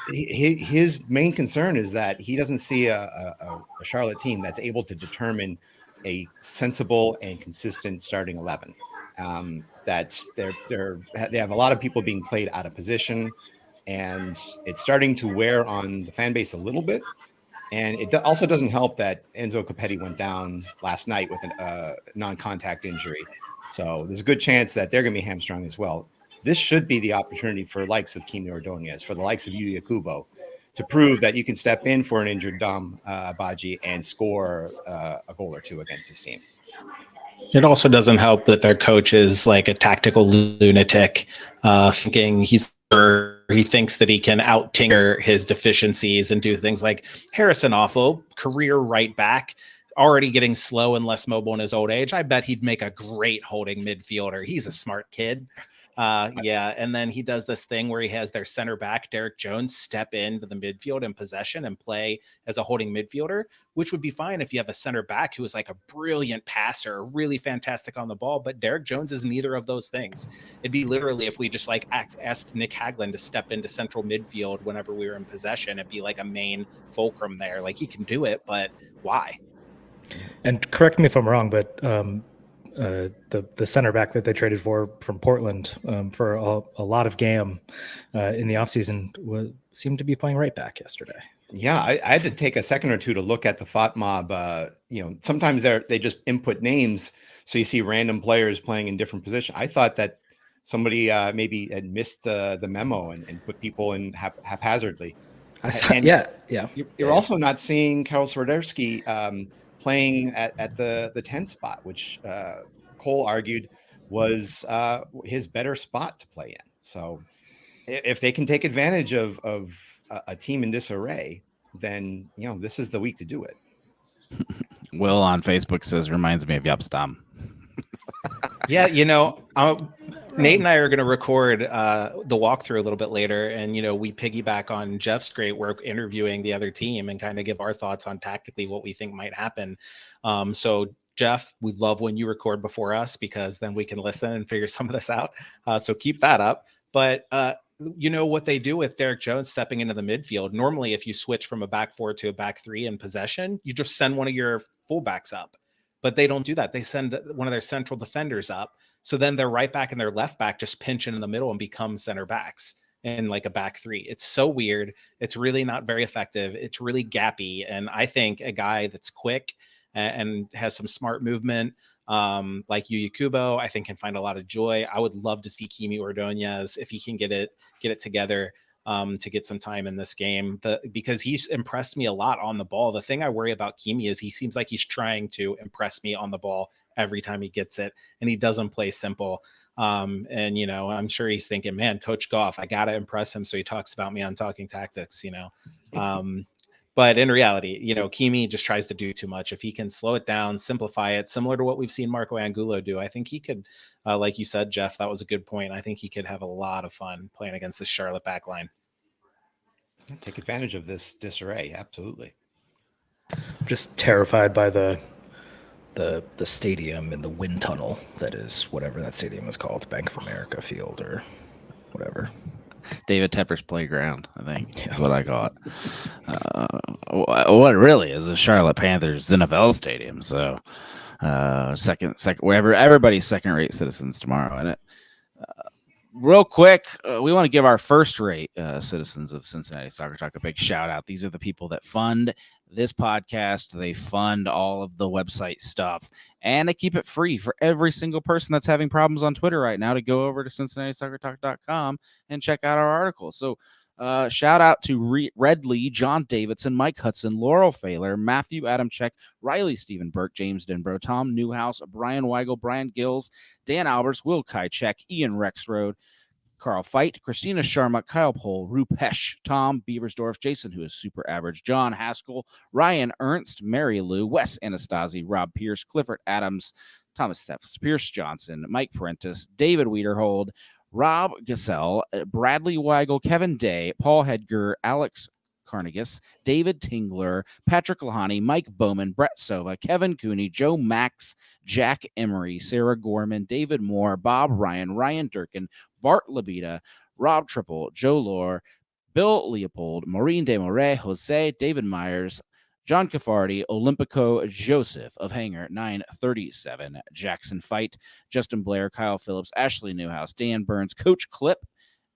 his main concern is that he doesn't see a Charlotte team that's able to determine a sensible and consistent starting 11. That they have a lot of people being played out of position, and it's starting to wear on the fan base a little bit. And it also doesn't help that Enzo Capetti went down last night with a non-contact injury. So there's a good chance that they're going to be hamstrung as well. This should be the opportunity for likes of Kimi Ordonez, for the likes of Yuya Kubo, to prove that you can step in for an injured Dom Abaji and score a goal or two against this team. It also doesn't help that their coach is like a tactical lunatic, thinking he thinks that he can out-tinker his deficiencies and do things like Harrison Offo, career right back, already getting slow and less mobile in his old age. I bet he'd make a great holding midfielder. He's a smart kid. And then he does this thing where he has their center back, Derek Jones, step into the midfield in possession and play as a holding midfielder, which would be fine if you have a center back who is like a brilliant passer, really fantastic on the ball. But Derek Jones is neither of those things. It'd be literally if we just like asked Nick Hagland to step into central midfield whenever we were in possession, it'd be like a main fulcrum there. Like he can do it, but why? And correct me if I'm wrong, but the center back that they traded for from Portland for a lot of GAM in the offseason seemed to be playing right back yesterday. Yeah, I had to take a second or two to look at the FOTMob. Sometimes they just input names, so you see random players playing in different positions. I thought that somebody maybe had missed the memo and put people in haphazardly. You're also not seeing Karol Swiderski playing at the 10 spot, which Cole argued was his better spot to play in. So if they can take advantage of a team in disarray, then this is the week to do it. Will on Facebook says reminds me of Yupstam. Yeah, Nate and I are going to record the walkthrough a little bit later, and we piggyback on Jeff's great work interviewing the other team and kind of give our thoughts on tactically what we think might happen. So Jeff, we love when you record before us because then we can listen and figure some of this out. So keep that up. But what they do with Derek Jones stepping into the midfield. Normally, if you switch from a back four to a back three in possession, you just send one of your fullbacks up. But they don't do that. They send one of their central defenders up. So then their right back and their left back just pinch in the middle and become center backs in like a back three. It's so weird. It's really not very effective. It's really gappy. And I think a guy that's quick and has some smart movement, like Yuya Kubo, I think can find a lot of joy. I would love to see Kimi Ordonez if he can get it together to get some time in this game, because he's impressed me a lot on the ball. The thing I worry about Kimi is he seems like he's trying to impress me on the ball every time he gets it, and he doesn't play simple. And I'm sure he's thinking, man, Coach Goff, I got to impress him. So he talks about me on Talking Tactics, But in reality, Kimi just tries to do too much. If he can slow it down, simplify it, similar to what we've seen Marco Angulo do, I think he could, like you said, Jeff, that was a good point. I think he could have a lot of fun playing against the Charlotte backline. Take advantage of this disarray. Absolutely. I'm just terrified by the stadium and the wind tunnel that is whatever that stadium is called, Bank of America Field or whatever. David Tepper's playground, I think, is what I call it. What it really is a Charlotte Panthers NFL stadium. So, second, wherever everybody's second-rate citizens tomorrow in it. Real quick, we want to give our first-rate citizens of Cincinnati Soccer Talk a big shout-out. These are the people that fund this podcast. They fund all of the website stuff, and they keep it free for every single person that's having problems on Twitter right now to go over to CincinnatiSoccerTalk.com and check out our articles. So shout out to Red Lee, John Davidson, Mike Hudson, Laurel Failer, Matthew Adamczyk, Riley Stephen Burke, James Denbrough, Tom Newhouse, Brian Weigel, Brian Gills, Dan Alberts, Will Kychek, Ian Rexroad, Carl Fight, Christina Sharma, Kyle Pohl, Rupesh, Tom Beaversdorf, Jason, who is super average, John Haskell, Ryan Ernst, Mary Lou, Wes Anastasi, Rob Pierce, Clifford Adams, Thomas Thefts, Pierce Johnson, Mike Prentice, David Wiederhold, Rob Gassell, Bradley Weigel, Kevin Day, Paul Hedger, Alex Carnegus, David Tingler, Patrick Lahani, Mike Bowman, Brett Sova, Kevin Cooney, Joe Max, Jack Emery, Sarah Gorman, David Moore, Bob Ryan, Ryan Durkin, Bart Labita, Rob Triple, Joe Lohr, Bill Leopold, Maureen De Moray, Jose, David Myers, John Caffardi, Olympico Joseph of Hangar 937, Jackson Fight, Justin Blair, Kyle Phillips, Ashley Newhouse, Dan Burns, Coach Clip,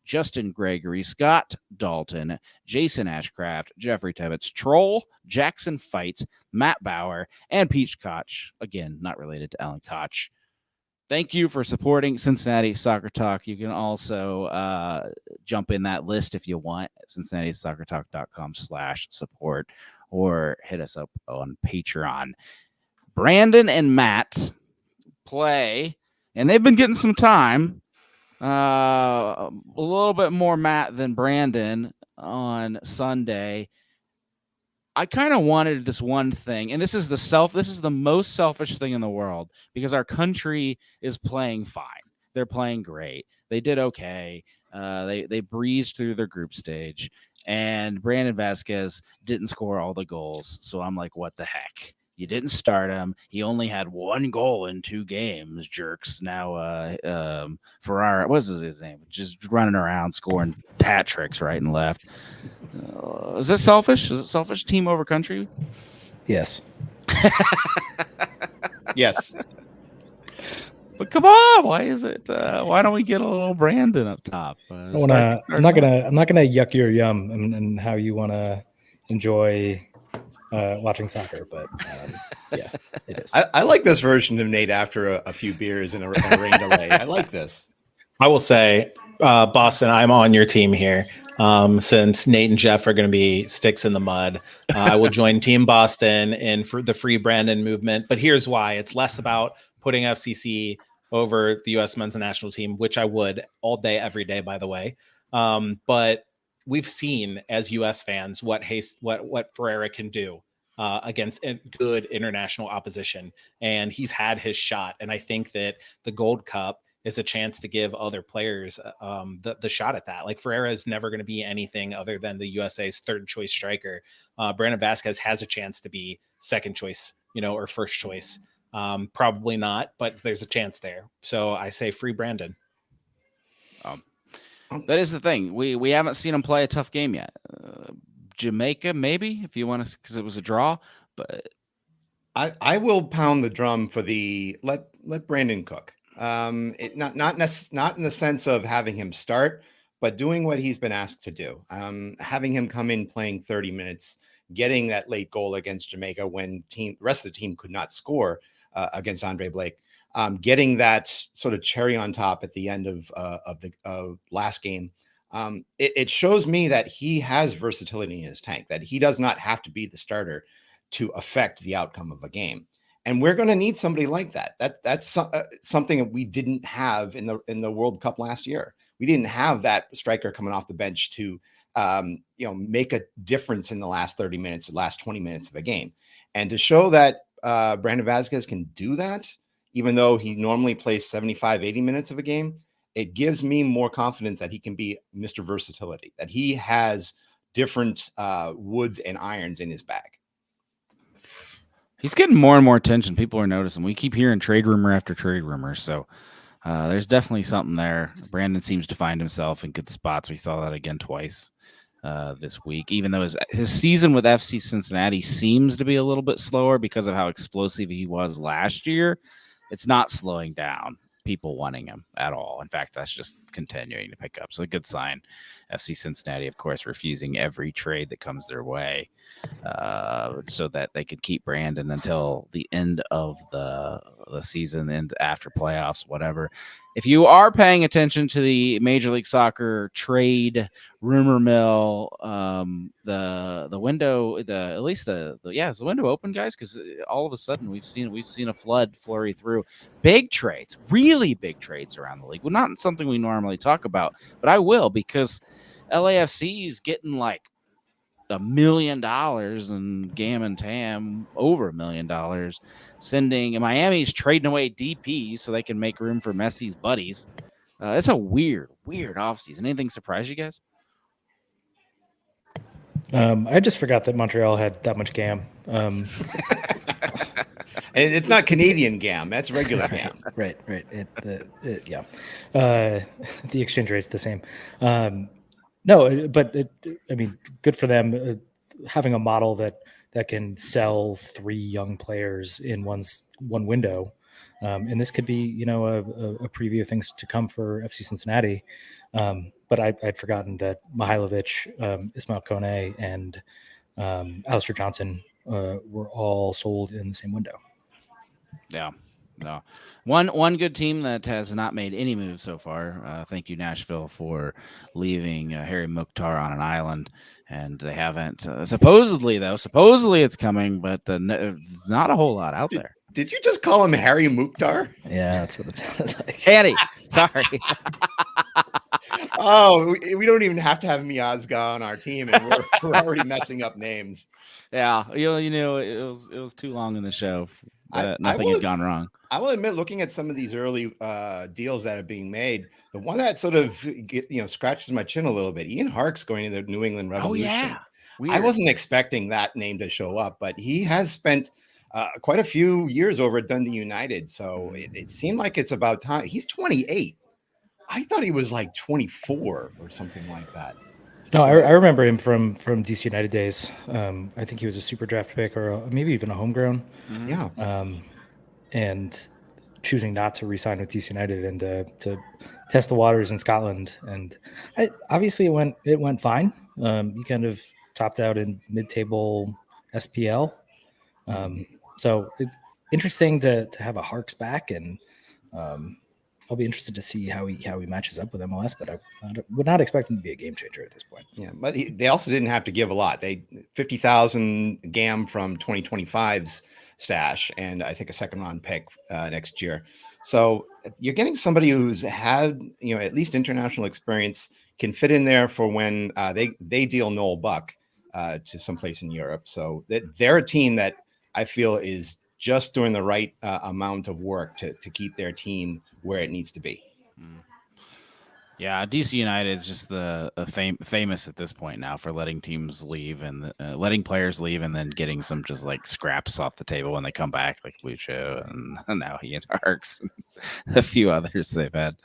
Justin Gregory, Scott Dalton, Jason Ashcraft, Jeffrey Tebbets, Troll, Jackson Fight, Matt Bauer, and Peach Koch. Again, not related to Alan Koch. Thank you for supporting Cincinnati Soccer Talk. You can also jump in that list if you want at CincinnatiSoccerTalk.com/support or hit us up on Patreon. Brandon and Matt play, and they've been getting some time. A little bit more Matt than Brandon on Sunday. I kind of wanted this one thing, and this is the most selfish thing in the world, because our country is playing fine. They're playing great. They did okay. They breezed through their group stage, and Brandon Vazquez didn't score all the goals. So I'm like, what the heck? You didn't start him. He only had one goal in 2 games, jerks. Now, Ferrara, what's his name? Just running around scoring hat tricks right and left. Is this selfish? Is it selfish? Team over country? Yes. Yes. But come on, why is it? Why don't we get a little Brandon up top? I'm not gonna yuck your yum and how you want to enjoy watching soccer, but yeah, it is. I like this version of Nate after a few beers and a rain delay. I like this. I will say, Boston, I'm on your team here. Since Nate and Jeff are going to be sticks in the mud, I will join Team Boston in for the Free Brandon movement. But here's why: it's less about putting FCC over the U.S. men's national team, which I would all day, every day, by the way. But we've seen as U.S. fans what Ferreira can do against good international opposition, and he's had his shot. And I think that the Gold Cup is a chance to give other players the shot at that. Like Ferreira is never going to be anything other than the USA's third choice striker. Brandon Vazquaz has a chance to be second choice, or first choice. Probably not, but there's a chance there. So I say free Brandon. That is the thing. We haven't seen him play a tough game yet. Jamaica, maybe, if you want to, because it was a draw. But I will pound the drum for the let Brandon cook. Not in the sense of having him start, but doing what he's been asked to do. Having him come in playing 30 minutes, getting that late goal against Jamaica when the rest of the team could not score against Andre Blake. Getting that sort of cherry on top at the end of the last game. It shows me that he has versatility in his tank, that he does not have to be the starter to affect the outcome of a game. And we're going to need somebody like that. That's something that we didn't have in the World Cup last year. We didn't have that striker coming off the bench to make a difference in the last 30 minutes, the last 20 minutes of a game. And to show that Brandon Vazquez can do that, even though he normally plays 75, 80 minutes of a game, it gives me more confidence that he can be Mr. Versatility, that he has different woods and irons in his bag. He's getting more and more attention. People are noticing. We keep hearing trade rumor after trade rumor. So there's definitely something there. Brandon seems to find himself in good spots. We saw that again twice this week, even though his season with FC Cincinnati seems to be a little bit slower because of how explosive he was last year. It's not slowing down people wanting him at all. In fact, that's just continuing to pick up. So a good sign. FC Cincinnati, of course, refusing every trade that comes their way so that they could keep Brandon until the end of the season and after playoffs, whatever. If you are paying attention to the Major League Soccer trade rumor mill, the window, is the window open, guys? Because all of a sudden we've seen a flood flurry through big trades, really big trades around the league. Well, not something we normally talk about, but I will, because LAFC is getting like $1 million and Gam and Tam over $1 million, sending Miami's trading away DPs so they can make room for Messi's buddies. It's a weird offseason. Anything surprise you guys? I just forgot that Montreal had that much Gam. It's not Canadian Gam. That's regular Gam. Right. Yeah. The exchange rate's the same. No, but good for them having a model that can sell 3 young players in one window. And this could be, a preview of things to come for FC Cincinnati. But I'd forgotten that Mihailovic, Ismail Kone, and Alistair Johnson were all sold in the same window. Yeah. No. One good team that has not made any moves so far. Thank you, Nashville, for leaving Harry Mukhtar on an island, and they haven't. Supposedly it's coming, but not a whole lot out there. Did you just call him Harry Mukhtar? Yeah, that's what it sounded like. Harry, sorry. Oh, we don't even have to have Miazga on our team, and we're already messing up names. Yeah, it was too long in the show. Nothing has gone wrong. I will admit, looking at some of these early deals that are being made, the one that sort of scratches my chin a little bit, Ian Hark's going to the New England Revolution. Oh yeah, weird. I wasn't expecting that name to show up, but he has spent quite a few years over at Dundee United, so it seemed like it's about time. He's 28. I thought he was like 24 or something like that. No, I remember him from DC United days. I think he was a super draft pick or maybe even a homegrown. Yeah. And choosing not to re-sign with DC United and to test the waters in Scotland. And obviously it went fine. He kind of topped out in mid-table SPL. So interesting to have a Harks back, and I'll be interested to see how he matches up with MLS, but I would not expect him to be a game changer at this point. Yeah, but they also didn't have to give a lot. They 50,000 GAM from 2025's stash, and I think a second round pick next year. So you're getting somebody who's had at least international experience. can fit in there for when they deal Noel Buck to someplace in Europe. So they're a team that I feel is just doing the right amount of work to keep their team where it needs to be. Yeah, DC United is just famous at this point now for letting teams leave and letting players leave and then getting some just like scraps off the table when they come back, like Lucho and now Ian Harks and a few others they've had.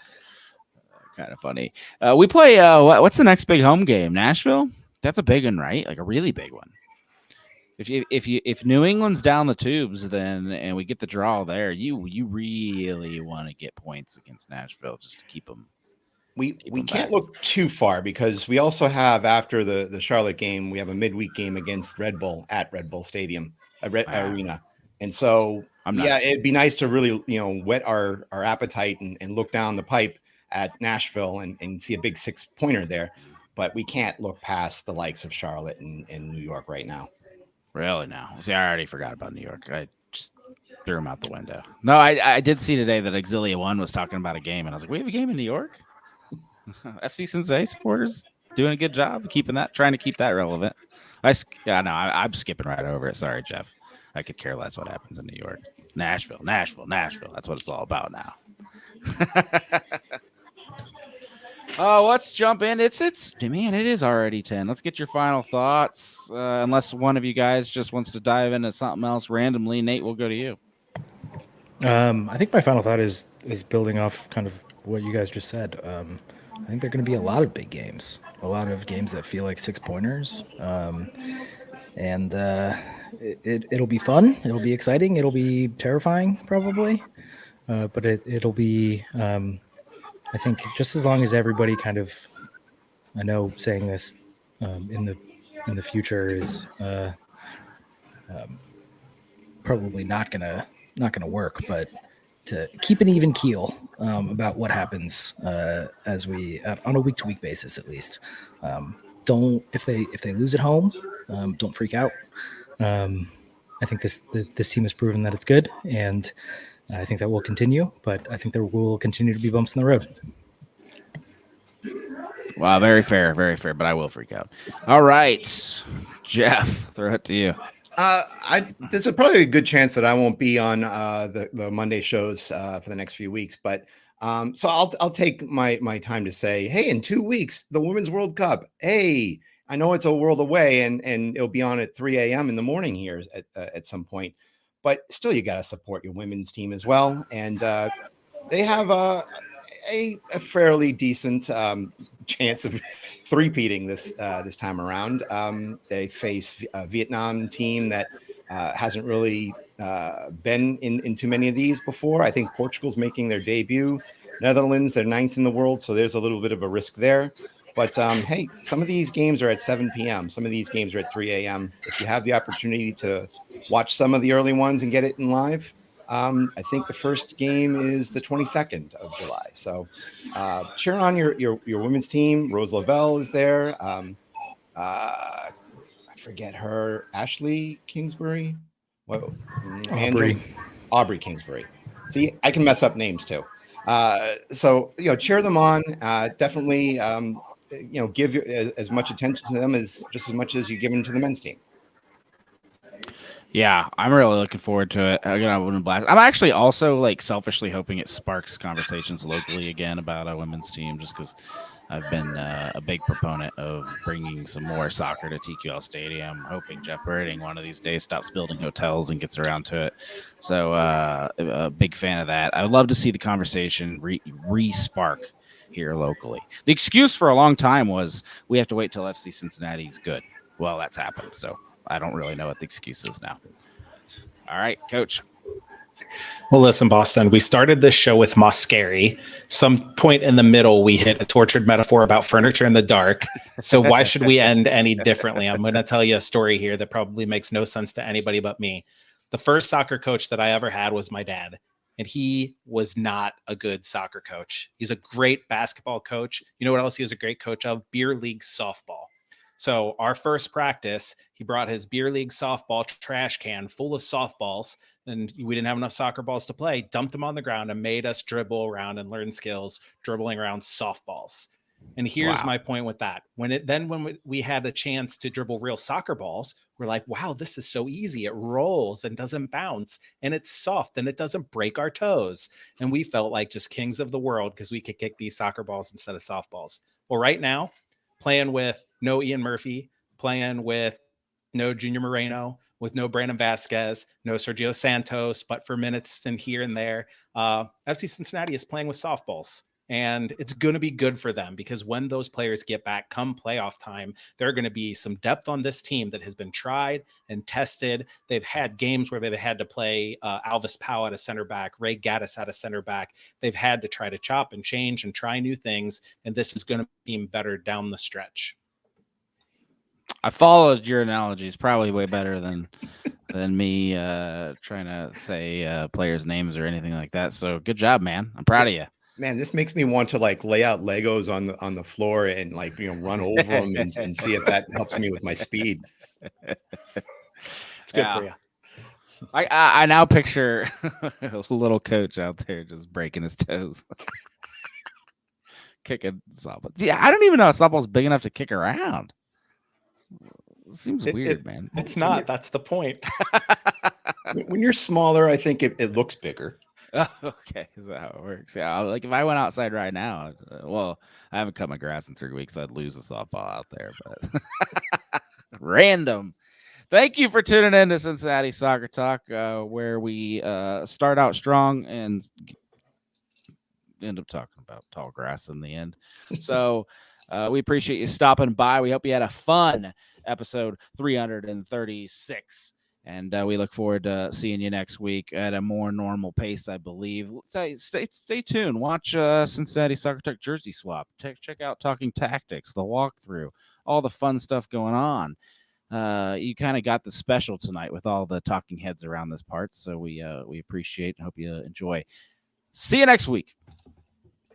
Kind of funny. We play. What's the next big home game? Nashville. That's a big one, right? Like a really big one. If New England's down the tubes, then and we get the draw there, you really want to get points against Nashville just to keep them. We can't look too far because we also have, after the Charlotte game, we have a midweek game against Red Bull at Red Bull Stadium, Arena. And so, it'd be nice to really, whet our appetite and look down the pipe at Nashville and see a big 6-pointer there. But we can't look past the likes of Charlotte and New York right now. Really now? See, I already forgot about New York. I just threw them out the window. No, I did see today that Exilia One was talking about a game, and I was like, we have a game in New York? FC Cincinnati supporters doing a good job trying to keep that relevant. I'm skipping right over it. Sorry, Jeff. I could care less what happens in New York. Nashville. That's what it's all about now. Oh, let's jump in. It is already 10. Let's get your final thoughts. Unless one of you guys just wants to dive into something else randomly. Nate, we'll go to you. I think my final thought is building off kind of what you guys just said. I think there are going to be a lot of big games, a lot of games that feel like 6-pointers. And it'll be fun. It'll be exciting. It'll be terrifying, probably. But it'll be, I think, just as long as everybody kind of, I know saying this in the future is probably not gonna work, but to keep an even keel about what happens as we on a week-to-week basis, at least. Don't if they lose at home, don't freak out. I think this team has proven that it's good, and I think that will continue. But I think there will continue to be bumps in the road. Wow, very fair, but I will freak out. All right, Jeff, throw it to you. There's probably a good chance that I won't be on the Monday shows for the next few weeks, but so I'll take my time to say, hey, in 2 weeks, the Women's World Cup. Hey, I know it's a world away, and it'll be on at 3 a.m. in the morning here at some point, but still, you got to support your women's team as well, and they have a fairly decent chance of three-peating this time around. They face a Vietnam team that hasn't really been in too many of these before. I think Portugal's making their debut. Netherlands, they're 9th in the world, so there's a little bit of a risk there. But hey, some of these games are at 7 p.m. Some of these games are at 3 a.m. If you have the opportunity to watch some of the early ones and get it in live, I think the first game is the 22nd of July. So cheer on your women's team. Rose Lavelle is there. I forget her. Ashley Kingsbury. Whoa. Aubrey Kingsbury. See, I can mess up names too. So cheer them on. Definitely give as much attention to them as much as you give them to the men's team. Yeah, I'm really looking forward to it. I'm gonna blast. I'm actually also selfishly hoping it sparks conversations locally again about a women's team, just because I've been a big proponent of bringing some more soccer to TQL Stadium. Hoping Jeff Birding one of these days stops building hotels and gets around to it. So a big fan of that. I would love to see the conversation re-spark here locally. The excuse for a long time was we have to wait till FC Cincinnati is good. Well, that's happened. So I don't really know what the excuse is now. All right, Coach. Well, listen, Boston, we started this show with Moscari. Some point in the middle, we hit a tortured metaphor about furniture in the dark. So why should we end any differently? I'm going to tell you a story here that probably makes no sense to anybody but me. The first soccer coach that I ever had was my dad, and he was not a good soccer coach. He's a great basketball coach. You know what else he was a great coach of? Beer league softball. So our first practice, he brought his beer league softball trash can full of softballs, and we didn't have enough soccer balls to play, dumped them on the ground and made us dribble around and learn skills dribbling around softballs. And here's Wow. my point with that. When we had a chance to dribble real soccer balls, we're like, wow, this is so easy. It rolls and doesn't bounce, and it's soft and it doesn't break our toes. And we felt like just kings of the world because we could kick these soccer balls instead of softballs. Well, right now, playing with no Ian Murphy, playing with no Junior Moreno, with no Brandon Vazquez, no Sergio Santos, but for minutes and here and there, FC Cincinnati is playing with softballs. And it's going to be good for them because when those players get back come playoff time, there are going to be some depth on this team that has been tried and tested. They've had games where they've had to play Alvis Powell at a center back, Ray Gaddis at a center back. They've had to try to chop and change and try new things. And this is going to be better down the stretch. I followed your analogies probably way better than me trying to say players' names or anything like that. So good job, man. I'm proud of you. Man, this makes me want to like lay out Legos on the floor and like, run over them and see if that helps me with my speed. It's good for you. I now picture a little coach out there just breaking his toes. Kicking softball. Yeah, I don't even know if softball's big enough to kick around. It seems weird, man. It's not. That's the point. When you're smaller, I think it looks bigger. Oh, okay, is that how it works? Yeah, like if I went outside right now, well, I haven't cut my grass in 3 weeks, so I'd lose a softball out there. But random. Thank you for tuning in to Cincinnati Soccer Talk, where we start out strong and end up talking about tall grass in the end. So we appreciate you stopping by. We hope you had a fun episode 336. And we look forward to seeing you next week at a more normal pace, I believe. Stay tuned. Watch Cincinnati Soccer Talk Jersey Swap. Check out Talking Tactics, the walkthrough, all the fun stuff going on. You kind of got the special tonight with all the talking heads around this part. So we appreciate and hope you enjoy. See you next week.